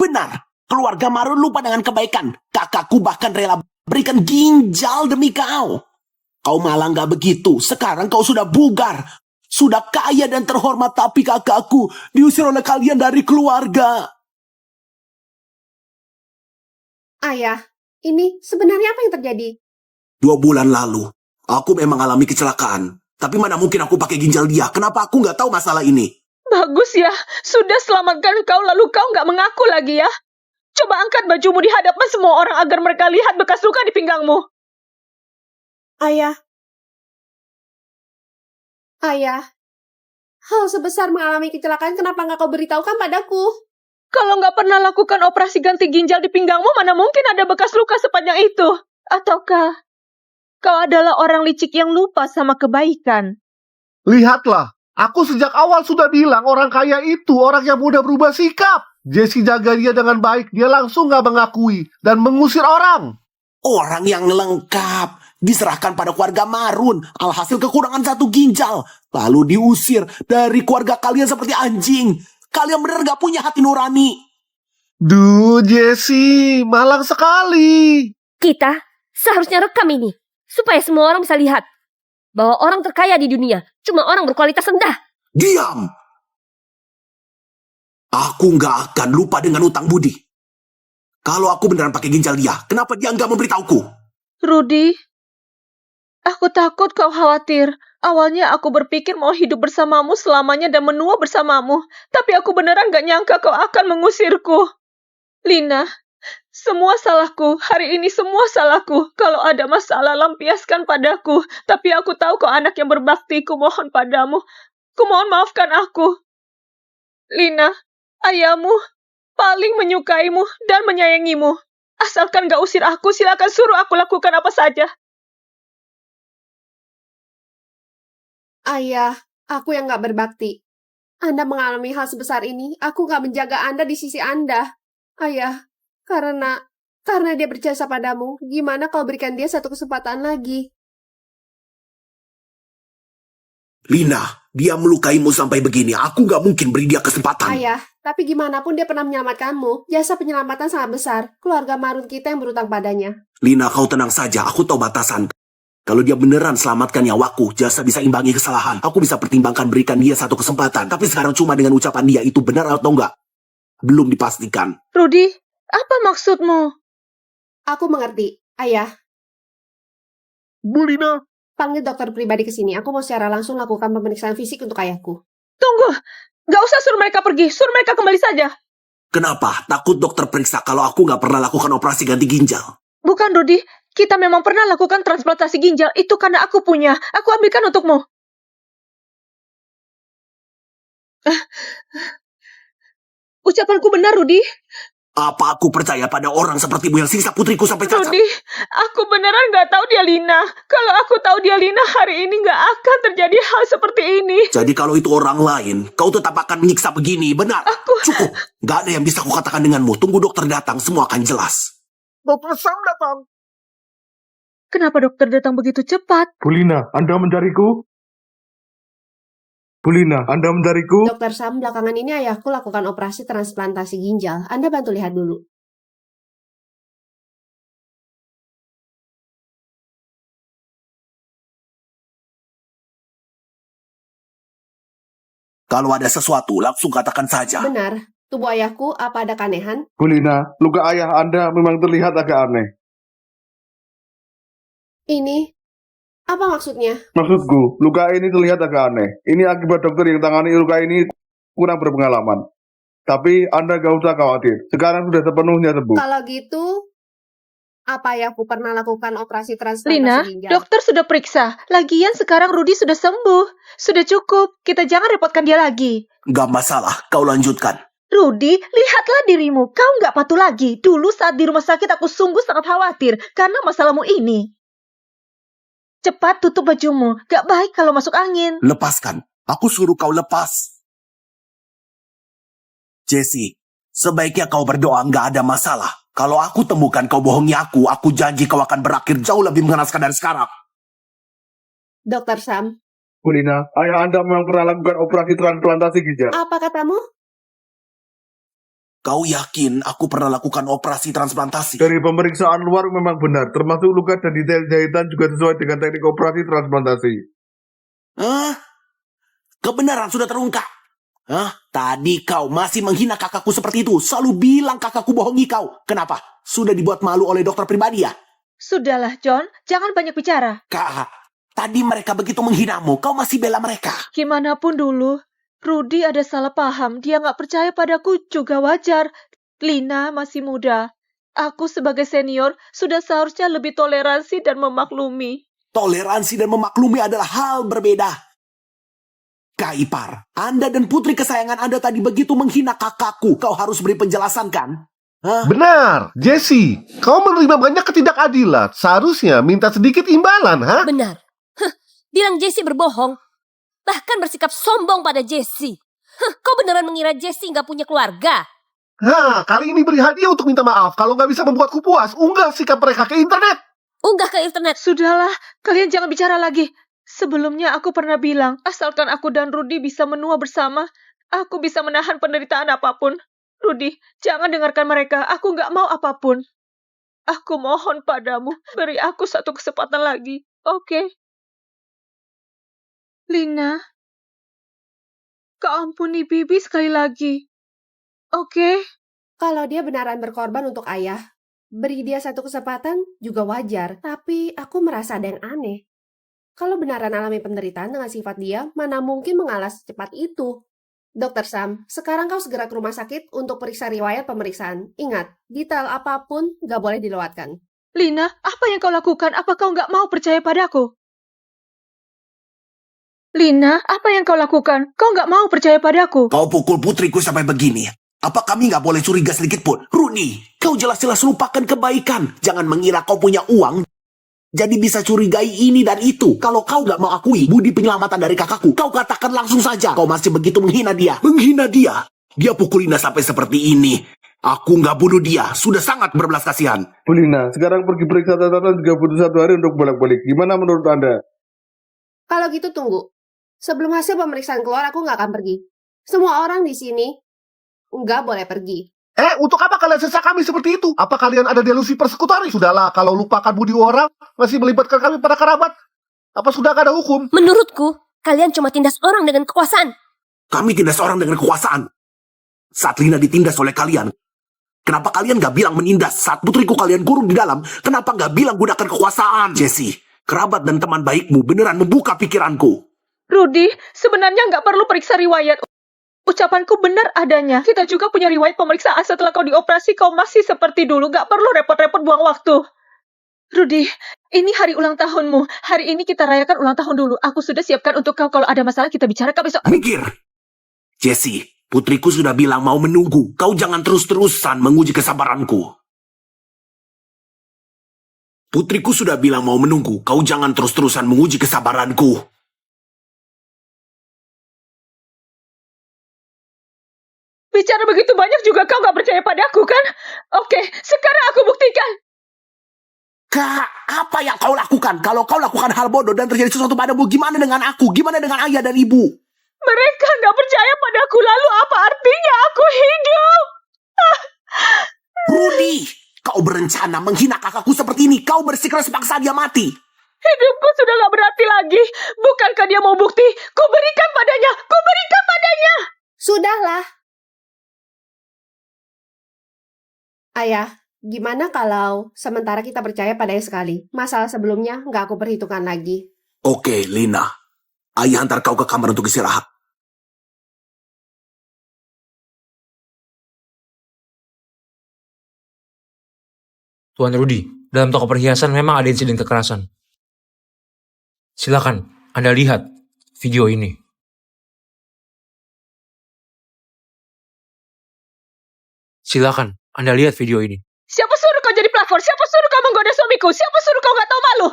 Benar, keluarga Marun lupa dengan kebaikan. Kakakku bahkan rela berikan ginjal demi kau. Kau malah nggak begitu. Sekarang kau sudah bugar. Sudah kaya dan terhormat, tapi kakakku diusir oleh kalian dari keluarga. Ayah, ini sebenarnya apa yang terjadi? 2 bulan lalu, aku memang alami kecelakaan. Tapi mana mungkin aku pakai ginjal dia? Kenapa aku nggak tahu masalah ini? Bagus ya, sudah selamatkan kau lalu kau nggak mengaku lagi ya. Coba angkat bajumu di hadapan semua orang agar mereka lihat bekas luka di pinggangmu. Ayah, hal sebesar mengalami kecelakaan kenapa nggak kau beritahukan padaku? Kalau nggak pernah lakukan operasi ganti ginjal di pinggangmu, mana mungkin ada bekas luka sepanjang itu? Ataukah kau adalah orang licik yang lupa sama kebaikan? Lihatlah, aku sejak awal sudah bilang orang kaya itu orang yang mudah berubah sikap. Jessie jaga dia dengan baik, dia langsung gak mengakui dan mengusir orang. Orang yang lengkap diserahkan pada keluarga Marun, alhasil kekurangan 1 ginjal, lalu diusir dari keluarga kalian seperti anjing. Kalian benar gak punya hati nurani. Duh, Jessie, malang sekali. Kita seharusnya rekam ini, supaya semua orang bisa lihat bahwa orang terkaya di dunia cuma orang berkualitas rendah. Diam! Aku gak akan lupa dengan utang budi. Kalau aku beneran pakai ginjal dia, kenapa dia gak memberitahuku? Rudy, aku takut kau khawatir. Awalnya aku berpikir mau hidup bersamamu selamanya dan menua bersamamu. Tapi aku beneran gak nyangka kau akan mengusirku. Lina, semua salahku. Hari ini semua salahku. Kalau ada masalah, lampiaskan padaku. Tapi aku tahu kau anak yang berbakti. Kumohon padamu. Kumohon maafkan aku. Lina, ayahmu paling menyukaimu dan menyayangimu. Asalkan gak usir aku, silakan suruh aku lakukan apa saja. Ayah, Aku yang gak berbakti. Anda mengalami hal sebesar ini, aku gak menjaga Anda di sisi Anda. Ayah, karena dia berjasa padamu, gimana kau berikan dia satu kesempatan lagi? Lina, dia melukaimu sampai begini. Aku gak mungkin beri dia kesempatan. Ayah, tapi gimana pun dia pernah menyelamatkanmu. Jasa penyelamatan sangat besar. Keluarga Marun kita yang berutang padanya. Lina, kau tenang saja. Aku tahu batasan. Kalau dia beneran selamatkan nyawaku, jasa bisa imbangi kesalahan. Aku bisa pertimbangkan berikan dia satu kesempatan. Tapi sekarang cuma dengan ucapan dia itu benar atau enggak? Belum dipastikan. Rudy, apa maksudmu? Aku mengerti. Ayah, Bu Lina, panggil dokter pribadi ke sini. Aku mau secara langsung lakukan pemeriksaan fisik untuk ayahku. Tunggu, gak usah suruh mereka pergi, suruh mereka kembali saja. Kenapa? Takut dokter periksa kalau aku nggak pernah lakukan operasi ganti ginjal. Bukan, Rudy. Kita memang pernah lakukan transplantasi ginjal. Itu karena aku punya. Aku ambilkan untukmu. Ucapanku benar, Rudy. Apa aku percaya pada orang sepertimu yang siksa putriku sampai cacat? Rudy, aku beneran gak tahu dia Lina. Kalau aku tahu dia Lina, hari ini gak akan terjadi hal seperti ini. Jadi kalau itu orang lain, kau tetap akan menyiksa begini, benar? Cukup. Gak ada yang bisa kukatakan denganmu. Tunggu dokter datang, semua akan jelas. Dokter Sam datang. Kenapa dokter datang begitu cepat? Bu Lina, Anda mencariku? Bu Lina, Anda mencariku? Dokter Sam, belakangan ini ayahku lakukan operasi transplantasi ginjal. Anda bantu lihat dulu. Kalau ada sesuatu, langsung katakan saja. Benar. Tubuh ayahku, apa ada keanehan? Bu Lina, luka ayah Anda memang terlihat agak aneh. Ini, apa maksudnya? Maksudku, luka ini terlihat agak aneh. Ini akibat dokter yang tangani luka ini kurang berpengalaman. Tapi Anda gak usah khawatir. Sekarang sudah sepenuhnya sembuh. Kalau gitu, apa ayahku pernah lakukan operasi transplantasi Lina, ginjal? dokter sudah periksa. Lagian sekarang Rudy sudah sembuh. Sudah cukup. Kita jangan repotkan dia lagi. Gak masalah, kau lanjutkan. Rudy, lihatlah dirimu. Kau nggak patuh lagi. Dulu saat di rumah sakit aku sungguh sangat khawatir karena masalahmu ini. Cepat tutup bajumu. Gak baik kalau masuk angin. Lepaskan. Aku suruh kau lepas. Jessie, sebaiknya kau berdoa, gak ada masalah. Kalau aku temukan kau bohongi aku janji kau akan berakhir jauh lebih mengenaskan dari sekarang. Dokter Sam, Bu Lina, ayah Anda memang pernah lakukan operasi transplantasi ginjal. apa katamu? Kau yakin aku pernah lakukan operasi transplantasi? Dari pemeriksaan luar memang benar, termasuk luka dan detail jahitan juga sesuai dengan teknik operasi transplantasi. Hah? Kebenaran sudah terungkap. Hah? Tadi kau masih menghina kakakku seperti itu. Selalu bilang kakakku bohongi kau. Kenapa? Sudah dibuat malu oleh dokter pribadi ya? Sudahlah, John. Jangan banyak bicara. Kak, tadi mereka begitu menghinamu. Kau masih bela mereka. Gimana pun dulu, Rudy ada salah paham. Dia nggak percaya padaku juga wajar. Lina masih muda. Aku sebagai senior sudah seharusnya lebih toleransi dan memaklumi. Toleransi dan memaklumi adalah hal berbeda. Kak Ipar, Anda dan putri kesayangan Anda tadi begitu menghina kakakku. Kau harus beri penjelasan kan? Hah? Benar, Jessie. Kau menerima banyak ketidakadilan. Seharusnya minta sedikit imbalan, ha? Benar. Bilang Jessie berbohong. Bahkan bersikap sombong pada Jessie. Kau beneran mengira Jessie nggak punya keluarga? Kali ini beri hadiah untuk minta maaf. Kalau nggak bisa membuatku puas, unggah sikap mereka ke internet. Unggah ke internet. Sudahlah, kalian jangan bicara lagi. Sebelumnya aku pernah bilang, asalkan aku dan Rudy bisa menua bersama, aku bisa menahan penderitaan apapun. Rudy, jangan dengarkan mereka. Aku nggak mau apapun. Aku mohon padamu, beri aku satu kesempatan lagi. Oke? Lina, kau ampuni Bibi sekali lagi. Oke? Kalau dia benaran berkorban untuk ayah, beri dia satu kesempatan juga wajar. Tapi aku merasa ada yang aneh. Kalau benaran alami penderitaan dengan sifat dia, mana mungkin mengalah secepat itu. Dokter Sam, sekarang kau segera ke rumah sakit untuk periksa riwayat pemeriksaan. Ingat, detail apapun gak boleh dilewatkan. Lina, apa yang kau lakukan? Apa kau nggak mau percaya padaku? Lina, apa yang kau lakukan? Kau nggak mau percaya padaku? Kau pukul putriku sampai begini. Apa kami nggak boleh curiga sedikit pun? Rudy, kau jelas-jelas lupakan kebaikan. Jangan mengira kau punya uang Jadi bisa curigai ini dan itu. Kalau kau gak mau akui budi penyelamatan dari kakakku, kau katakan langsung saja. Kau masih begitu menghina dia. Menghina dia? Dia pukul Lina sampai seperti ini. Aku gak bunuh dia. Sudah sangat berbelas kasihan. Bu Lina, sekarang pergi periksa catatan 31 hari untuk bolak-balik. Gimana menurut Anda? Kalau gitu tunggu. Sebelum hasil pemeriksaan keluar, aku nggak akan pergi. Semua orang di sini nggak boleh pergi. Untuk apa kalian sesak kami seperti itu? Apa kalian ada delusi persekutuan? Sudahlah, kalau lupakan budi orang, masih melibatkan kami pada kerabat. Apa sudah gak ada hukum? Menurutku, kalian cuma tindas orang dengan kekuasaan. Kami tindas orang dengan kekuasaan. Saat Lina ditindas oleh kalian, kenapa kalian gak bilang menindas? Saat putriku kalian kurung di dalam, kenapa gak bilang gunakan kekuasaan? Jesse, kerabat dan teman baikmu beneran membuka pikiranku. Rudy, sebenarnya nggak perlu periksa riwayat. Ucapanku benar adanya. Kita juga punya riwayat pemeriksaan setelah kau dioperasi, kau masih seperti dulu. Nggak perlu repot-repot buang waktu. Rudy, ini hari ulang tahunmu. Hari ini kita rayakan ulang tahun dulu. Aku sudah siapkan untuk kau. Kalau ada masalah kita bicarakan besok. Mikir. Jesse, putriku sudah bilang mau menunggu. Kau jangan terus-terusan menguji kesabaranku. Putriku sudah bilang mau menunggu. Kau jangan terus-terusan menguji kesabaranku. Bicara begitu banyak juga kau nggak percaya padaku, kan? Oke, sekarang aku buktikan. Kak, apa yang kau lakukan? Kalau kau lakukan hal bodoh dan terjadi sesuatu padamu, gimana dengan aku? Gimana dengan ayah dan ibu? Mereka nggak percaya padaku, lalu apa artinya aku hidup? Rudy, kau berencana menghina kakakku seperti ini. Kau bersikeras paksa dia mati. Hidupku sudah nggak berarti lagi. Bukankah dia mau bukti? Ku berikan padanya. Ku berikan padanya. Sudahlah. Ayah, gimana kalau sementara kita percaya padanya sekali? Masalah sebelumnya nggak aku perhitungkan lagi. Oke, Lina. Ayah antar kau ke kamar untuk istirahat. Tuan Rudy, dalam toko perhiasan memang ada insiden kekerasan. Silakan, Anda lihat video ini. Silakan, Anda lihat video ini. Siapa suruh kau jadi pelakor? Siapa suruh kau menggoda suamiku? Siapa suruh kau nggak tahu malu?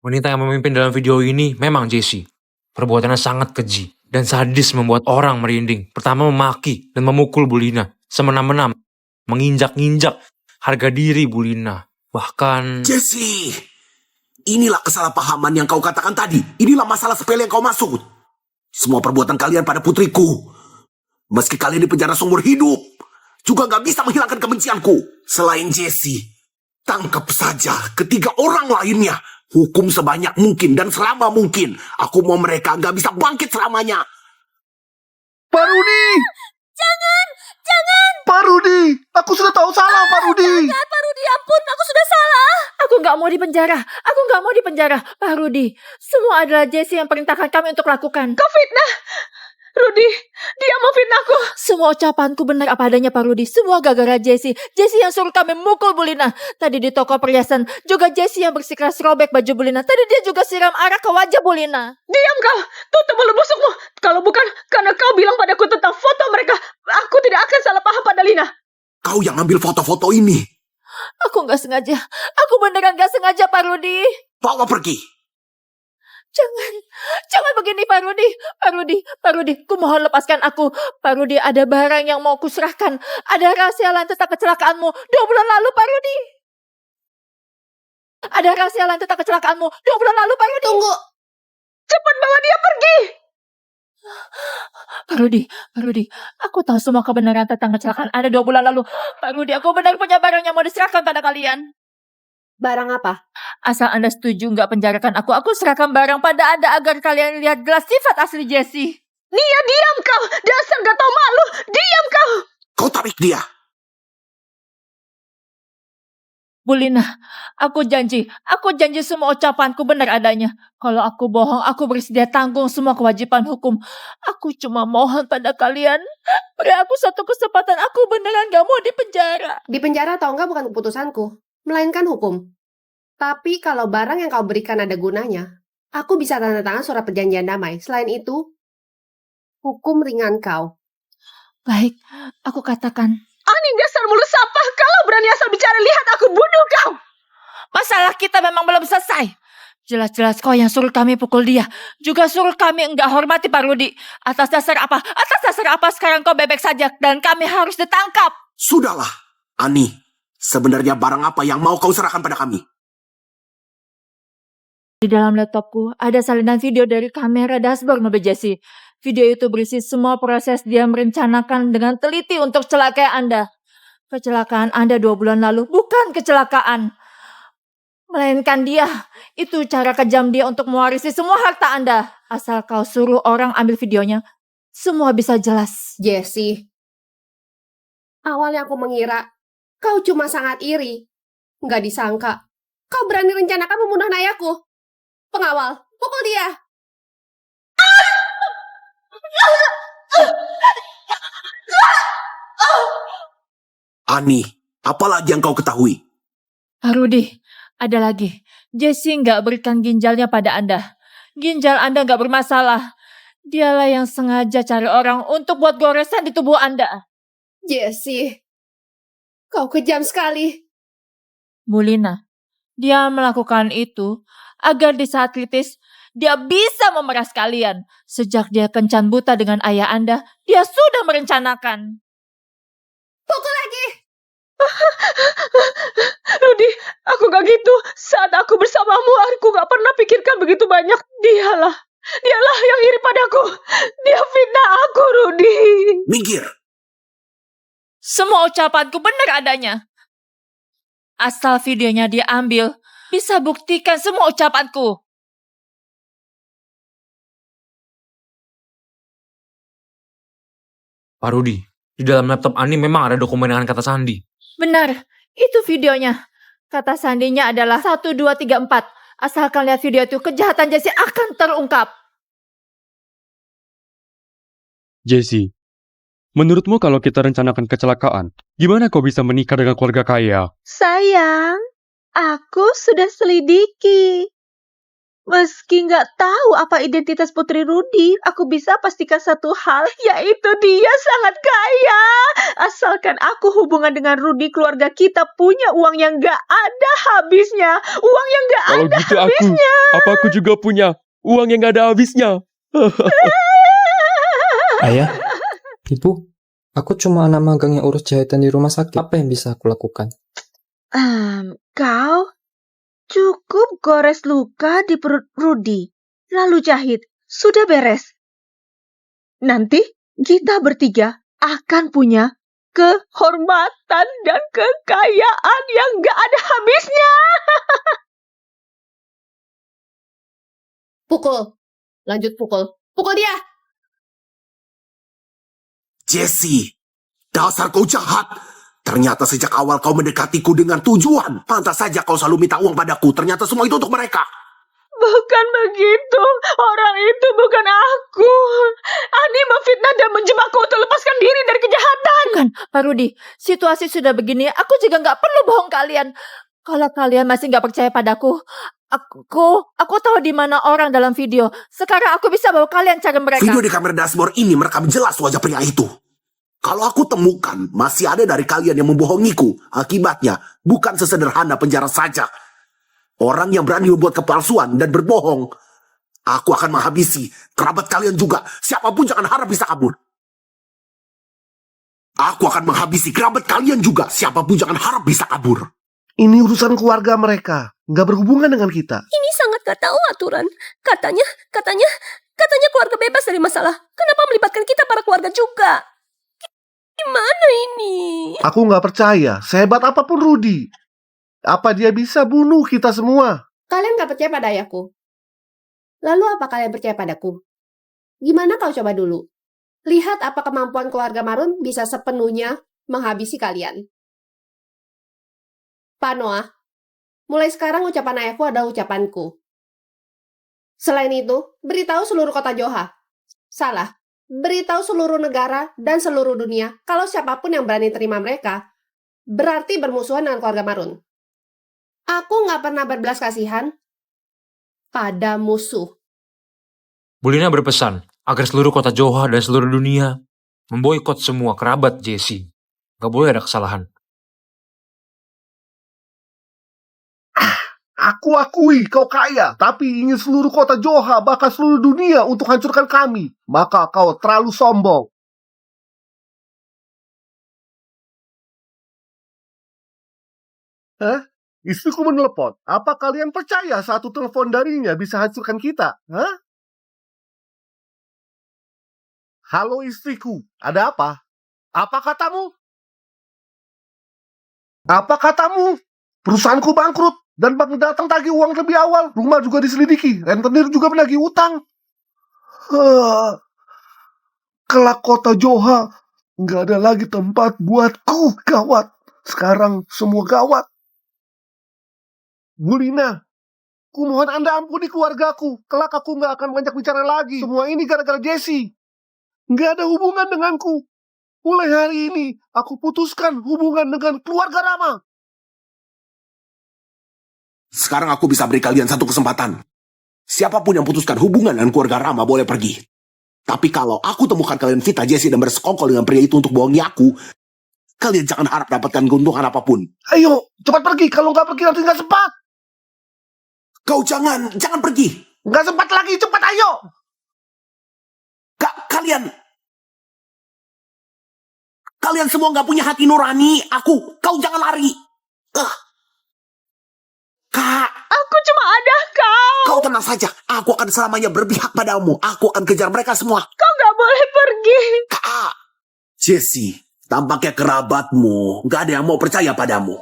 Wanita yang memimpin dalam video ini memang Jessie. Perbuatannya sangat keji dan sadis membuat orang merinding. Pertama memaki dan memukul Bu Lina. Semena-mena menginjak-injak harga diri Bu Lina. Bahkan... Jesse, inilah kesalahpahaman yang kau katakan tadi. Inilah masalah sepele yang kau maksud. Semua perbuatan kalian pada putriku. Meski kalian di penjara seumur hidup, juga gak bisa menghilangkan kebencianku. Selain Jesse, tangkap saja ketiga orang lainnya. Hukum sebanyak mungkin dan selama mungkin. Aku mau mereka gak bisa bangkit selamanya. Pak Rudy! Jangan! Pak Rudy! Aku sudah tahu salah, Pak Rudy! Jangan, Pak Rudy, ampun, aku sudah salah. Aku nggak mau di penjara. Aku nggak mau di penjara. Pak Rudy, semua adalah Jesse yang perintahkan kami untuk lakukan. Kau fitnah! Rudy, dia mau fitnahku. Semua ucapanku benar apa adanya, Pak Rudy. Semua gara-gara Jesse. Jesse yang suruh kami mukul Bu Lina. Tadi di toko perhiasan juga Jesse yang bersikeras robek baju Bu Lina. Tadi dia juga siram arak ke wajah Bu Lina. Diam kau, tutup mulut busukmu. Kalau bukan karena kau bilang padaku tentang foto mereka, aku tidak akan salah paham pada Lina. Kau yang ambil foto-foto ini. Aku nggak sengaja. Aku beneran nggak sengaja, Pak Rudy. Bawa pergi. Jangan begini, Pak Rudy. Pak Rudy, ku mohon lepaskan aku. Pak Rudy, ada barang yang mau kuserahkan. Ada rahasia lain tentang kecelakaanmu 2 bulan lalu, Pak Rudy. Ada rahasia lain tentang kecelakaanmu 2 bulan lalu, Pak Rudy. Tunggu. Cepat bawa dia pergi. Pak Rudy, aku tahu semua kebenaran tentang kecelakaan Anda 2 bulan lalu. Pak Rudy, aku benar punya barang yang mau diserahkan pada kalian. Barang apa? Asal Anda setuju nggak penjarakan aku serahkan barang pada Anda agar kalian lihat jelas sifat asli Jesse. Nia, diam kau. Dasar gak tahu malu. Diam kau. Kau tarik dia. Bu Lina, aku janji semua ucapanku benar adanya. Kalau aku bohong, aku bersedia tanggung semua kewajiban hukum. Aku cuma mohon pada kalian, beri aku satu kesempatan. Aku beneran gak mau dipenjara. Di penjara atau enggak bukan keputusanku, melainkan hukum. Tapi kalau barang yang kau berikan ada gunanya, aku bisa tanda tangan surat perjanjian damai. Selain itu, hukum ringan kau. Baik, aku katakan. Ani, dasar mulut sampah. Kalau berani asal bicara, lihat aku bunuh kau. Masalah kita memang belum selesai. Jelas-jelas kau yang suruh kami pukul dia. Juga suruh kami enggak hormati Pak Rudi. Atas dasar apa? Atas dasar apa sekarang kau bebek saja dan kami harus ditangkap? Sudahlah, Ani. Sebenarnya barang apa yang mau kau serahkan pada kami? Di dalam laptopku ada salinan video dari kamera dashboard mobil Jesse. Video itu berisi semua proses dia merencanakan dengan teliti untuk celakai Anda. Kecelakaan Anda 2 bulan lalu bukan kecelakaan. Melainkan dia. Itu cara kejam dia untuk mewarisi semua harta Anda. Asal kau suruh orang ambil videonya, semua bisa jelas. Jesse, awalnya aku mengira kau cuma sangat iri. Nggak disangka, kau berani rencanakan pembunuhan ayahku. Pengawal, pukul dia. Ani, apalagi yang kau ketahui? Pak Rudi, ada lagi. Jesse nggak berikan ginjalnya pada Anda. Ginjal Anda nggak bermasalah. Dialah yang sengaja cari orang untuk buat goresan di tubuh Anda. Jesse, kau kejam sekali. Mulina, dia melakukan itu agar di saat kritis dia bisa memeras kalian. Sejak dia kencan buta dengan ayah Anda, dia sudah merencanakan. Pukul lagi. Rudi, aku gak gitu. Saat aku bersamamu, aku gak pernah pikirkan begitu banyak. Dialah yang iri padaku. Dia fitnah aku, Rudi. Minggir. Semua ucapanku benar adanya. Asal videonya dia ambil, bisa buktikan semua ucapanku. Pak Rudi, di dalam laptop Ani memang ada dokumen dengan kata sandi. Benar, itu videonya. Kata sandinya adalah 1, 2, 3, 4. Asalkan lihat video itu, kejahatan Jesse akan terungkap. Jesse, menurutmu kalau kita rencanakan kecelakaan, gimana kau bisa menikah dengan keluarga kaya? Sayang, aku sudah selidiki. Meski nggak tahu apa identitas Putri Rudi, aku bisa pastikan satu hal, yaitu dia sangat kaya. Asalkan aku hubungan dengan Rudi, keluarga kita punya uang yang nggak ada habisnya. Uang yang nggak Kalau ada gitu habisnya. apa aku juga punya uang yang gak ada habisnya? Ayah, Ibu, aku cuma anak magang yang urus jahitan di rumah sakit. Apa yang bisa aku lakukan? Kau cukup gores luka di perut Rudi, lalu jahit. Sudah beres. Nanti kita bertiga akan punya kehormatan dan kekayaan yang gak ada habisnya. Pukul. Lanjut pukul. Pukul dia. Jesse, dasar kau jahat. Ternyata sejak awal kau mendekatiku dengan tujuan. Pantas saja kau selalu minta uang padaku. Ternyata semua itu untuk mereka. Bukan begitu. Orang itu bukan aku. Ani memfitnah dan menjebakku untuk lepaskan diri dari kejahatan. Bukan, Pak Rudi. Situasi sudah begini, aku juga nggak perlu bohong kalian. Kalau kalian masih nggak percaya padaku, aku tahu di mana orang dalam video. Sekarang aku bisa bawa kalian cari mereka. Video di kamera dashboard ini merekam jelas wajah pria itu. Kalau aku temukan, masih ada dari kalian yang membohongiku. Akibatnya, bukan sesederhana penjara saja. Orang yang berani membuat kepalsuan dan berbohong, aku akan menghabisi. Kerabat kalian juga. Siapapun jangan harap bisa kabur. Aku akan menghabisi kerabat kalian juga. Siapapun jangan harap bisa kabur. Ini urusan keluarga mereka, nggak berhubungan dengan kita. Ini sangat gak tahu aturan. Katanya keluarga bebas dari masalah. Kenapa melibatkan kita para keluarga juga? Gimana ini? Aku nggak percaya, sehebat apapun Rudi. Apa dia bisa bunuh kita semua? Kalian gak percaya pada ayahku. Lalu apa kalian percaya padaku? Gimana kau coba dulu? Lihat apa kemampuan keluarga Marun bisa sepenuhnya menghabisi kalian. Pak Noah, mulai sekarang ucapan ayahku adalah ucapanku. Selain itu, beritahu seluruh kota Joha. Salah. Beritahu seluruh negara dan seluruh dunia kalau siapapun yang berani terima mereka, berarti bermusuhan dengan keluarga Marun. Aku nggak pernah berbelas kasihan pada musuh. Bulina berpesan agar seluruh kota Joha dan seluruh dunia memboikot semua kerabat Jesse. Gak boleh ada kesalahan. Aku akui kau kaya, tapi ingin seluruh kota Joha, bahkan seluruh dunia untuk hancurkan kami. Maka kau terlalu sombong. Hah? Istriku menelepon. Apa kalian percaya satu telepon darinya bisa hancurkan kita? Hah? Halo istriku, ada apa? Apa katamu? Apa katamu? Perusahaanku bangkrut dan bank datang tagih uang lebih awal. Rumah juga diselidiki, rentenir juga menagih utang. Kelak kota Joha nggak ada lagi tempat buatku. Gawat. Sekarang semua gawat. Bu Lina, ku mohon Anda ampuni keluargaku. Kelak aku nggak akan banyak bicara lagi. Semua ini gara-gara Jessie. Nggak ada hubungan denganku. Mulai hari ini, aku putuskan hubungan dengan keluarga Rama. Sekarang aku bisa beri kalian satu kesempatan. Siapapun yang putuskan hubungan dengan keluarga Rama boleh pergi. Tapi kalau aku temukan kalian fitnah Jessie dan bersekongkol dengan pria itu untuk bohongi aku, kalian jangan harap dapatkan keuntungan apapun. Ayo, cepat pergi. Kalau nggak pergi nanti nggak sempat. Kau jangan pergi. Nggak sempat lagi, cepat ayo. Kalian semua nggak punya hati nurani. Kau jangan lari. Kak. Aku cuma ada kau. Kau tenang saja. Aku akan selamanya berpihak padamu. Aku akan kejar mereka semua. Kau nggak boleh pergi. Kak. Jessie, tampaknya kerabatmu nggak ada yang mau percaya padamu.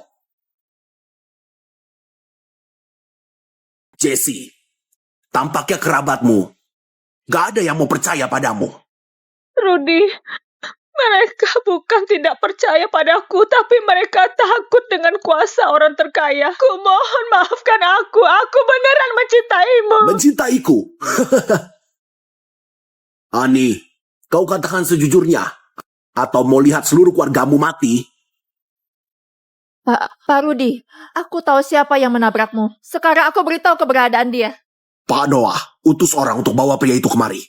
Jessie, tampaknya kerabatmu nggak ada yang mau percaya padamu. Rudy, mereka bukan tidak percaya padaku, tapi mereka takut dengan kuasa orang terkaya. Ku mohon maafkan aku. Aku beneran mencintaimu. Mencintaiku? Ani, kau katakan sejujurnya. Atau mau lihat seluruh keluargamu mati? Pak Rudi, aku tahu siapa yang menabrakmu. Sekarang aku beritahu keberadaan dia. Pak Noah, utus orang untuk bawa pria itu kemari.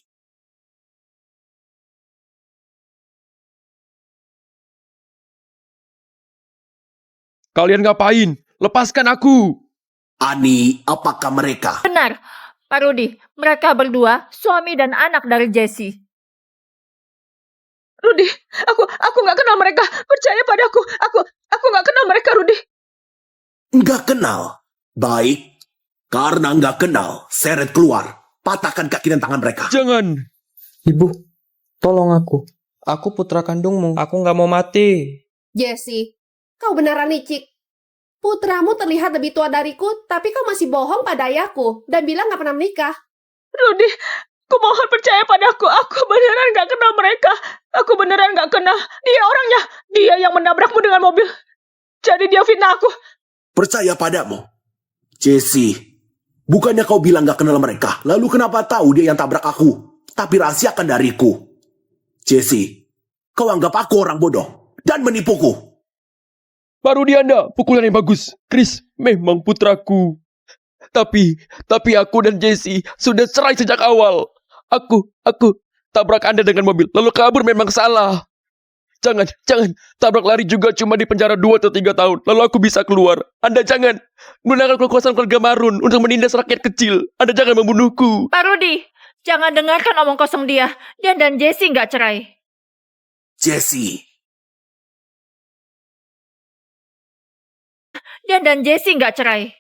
Kalian ngapain? Lepaskan aku! Ani, apakah mereka? Benar, Pak Rudi. Mereka berdua, suami dan anak dari Jessie. Rudy, aku nggak kenal mereka. Percaya padaku. Aku nggak kenal mereka, Rudy. Nggak kenal? Baik. Karena nggak kenal, seret keluar. Patahkan kaki dan tangan mereka. Jangan! Ibu, tolong aku. Aku putra kandungmu. Aku nggak mau mati. Jessie, kau beneran licik. Putramu terlihat lebih tua dariku, tapi kau masih bohong pada ayahku dan bilang gak pernah menikah. Rudy, ku mohon percaya padaku. Aku beneran gak kenal mereka. Aku beneran gak kenal. Dia orangnya. Dia yang menabrakmu dengan mobil. Jadi dia fitnah aku. Percaya padamu. Jessie, bukannya kau bilang gak kenal mereka, lalu kenapa tahu dia yang tabrak aku? Tapi rahasiakan dariku. Jessie, kau anggap aku orang bodoh dan menipuku. Baru di Anda, pukulan yang bagus. Chris memang putraku. Tapi aku dan Jessie sudah cerai sejak awal. Aku tabrak Anda dengan mobil, lalu kabur memang salah. Jangan, tabrak lari juga cuma di penjara 2 atau 3 tahun, lalu aku bisa keluar. Anda jangan gunakan kekuasaan keluarga Marun untuk menindas rakyat kecil. Anda jangan membunuhku. Pak Rudi, jangan dengarkan omong kosong dia. Dia dan Jessie nggak cerai. Jessie, Dia dan Jessie nggak cerai.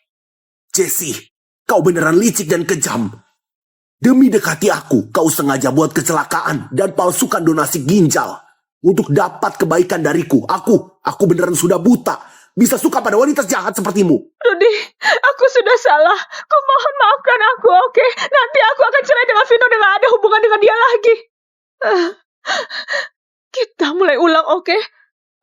Jessie, kau beneran licik dan kejam. Demi dekati aku, kau sengaja buat kecelakaan dan palsukan donasi ginjal untuk dapat kebaikan dariku. Aku beneran sudah buta. Bisa suka pada wanita jahat sepertimu. Rudy, aku sudah salah. Kau mohon maafkan aku, oke? Nanti aku akan cerai dengan Vino dan gak ada hubungan dengan dia lagi. Kita mulai ulang, oke?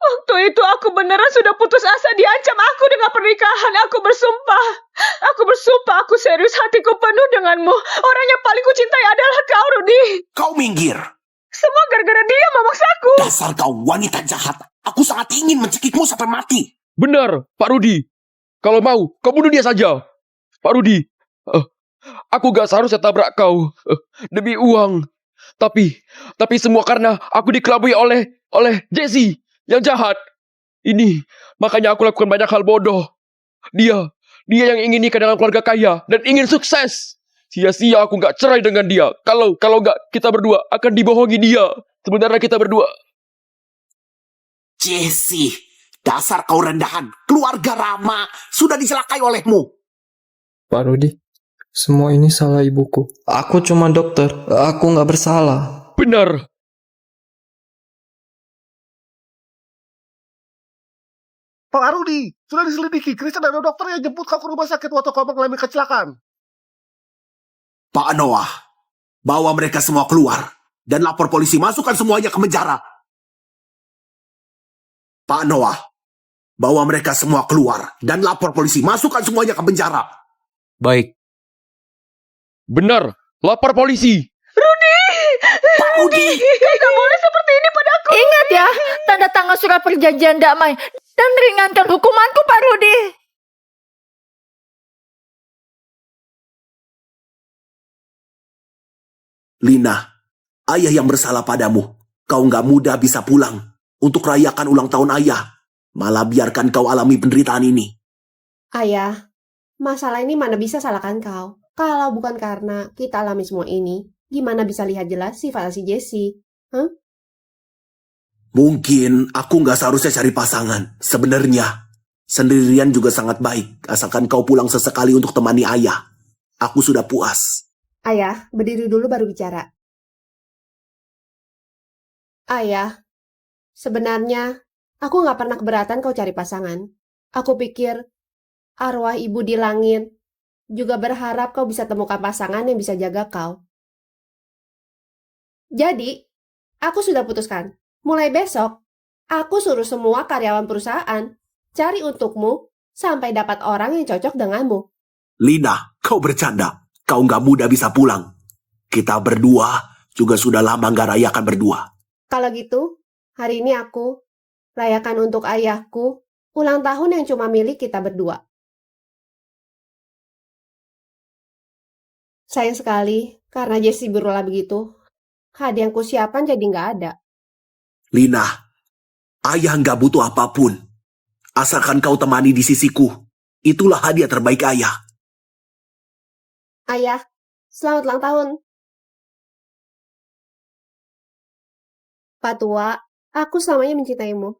Waktu itu aku beneran sudah putus asa. Diancam aku dengan pernikahan. Aku bersumpah aku serius. Hatiku penuh denganmu. Orang yang paling kucintai adalah kau, Rudy. Kau minggir. Semua gara-gara dia memaksaku. Dasar kau wanita jahat. Aku sangat ingin mencekikmu sampai mati. Benar, Pak Rudi. Kalau mau, kau bunuh dia saja. Pak Rudi, aku gak seharusnya tabrak kau demi uang. Tapi semua karena aku dikelabui oleh Jessie yang jahat. Ini makanya aku lakukan banyak hal bodoh. Dia Dia yang ingin nikah dengan keluarga kaya dan ingin sukses. Sia-sia aku nggak cerai dengan dia. Kalau nggak, kita berdua akan dibohongi dia. Sebenarnya kita berdua. Jesse, dasar kau rendahan. Keluarga Rama sudah dicelakai olehmu. Pak Rudi, semua ini salah ibuku. Aku cuma dokter, aku nggak bersalah. Benar. Pak Rudi, sudah diselidiki. Chris dan dokter yang jemput kau ke rumah sakit waktu kau mengalami kecelakaan. Pak Noah, bawa mereka semua keluar dan lapor polisi, masukkan semuanya ke penjara. Pak Noah, bawa mereka semua keluar dan lapor polisi, masukkan semuanya ke penjara. Baik. Benar. Lapor polisi. Pak Rudi! Kau gak boleh seperti ini padaku. Ingat ya, tanda tangan surat perjanjian damai dan ringankan hukumanku, Pak Rudi. Lina, ayah yang bersalah padamu. Kau nggak mudah bisa pulang untuk rayakan ulang tahun ayah. Malah biarkan kau alami penderitaan ini. Ayah, masalah ini mana bisa salahkan kau? Kalau bukan karena kita alami semua ini, gimana bisa lihat jelas sifat si Jessie? Mungkin aku nggak seharusnya cari pasangan. Sebenarnya, sendirian juga sangat baik. Asalkan kau pulang sesekali untuk temani ayah. Aku sudah puas. Ayah, berdiri dulu baru bicara. Ayah, sebenarnya aku nggak pernah keberatan kau cari pasangan. Aku pikir arwah ibu di langit juga berharap kau bisa temukan pasangan yang bisa jaga kau. Jadi, aku sudah putuskan. Mulai besok, aku suruh semua karyawan perusahaan cari untukmu sampai dapat orang yang cocok denganmu. Lina, kau bercanda. Kau nggak mudah bisa pulang. Kita berdua juga sudah lama nggak rayakan berdua. Kalau gitu, hari ini aku rayakan untuk ayahku ulang tahun yang cuma milik kita berdua. Sayang sekali, karena Jessie berulah begitu, hadiah yang kusiapkan jadi nggak ada. Lina, ayah nggak butuh apapun. Asalkan kau temani di sisiku. Itulah hadiah terbaik ayah. Ayah, selamat ulang tahun. Pak Tua, aku selamanya mencintaimu.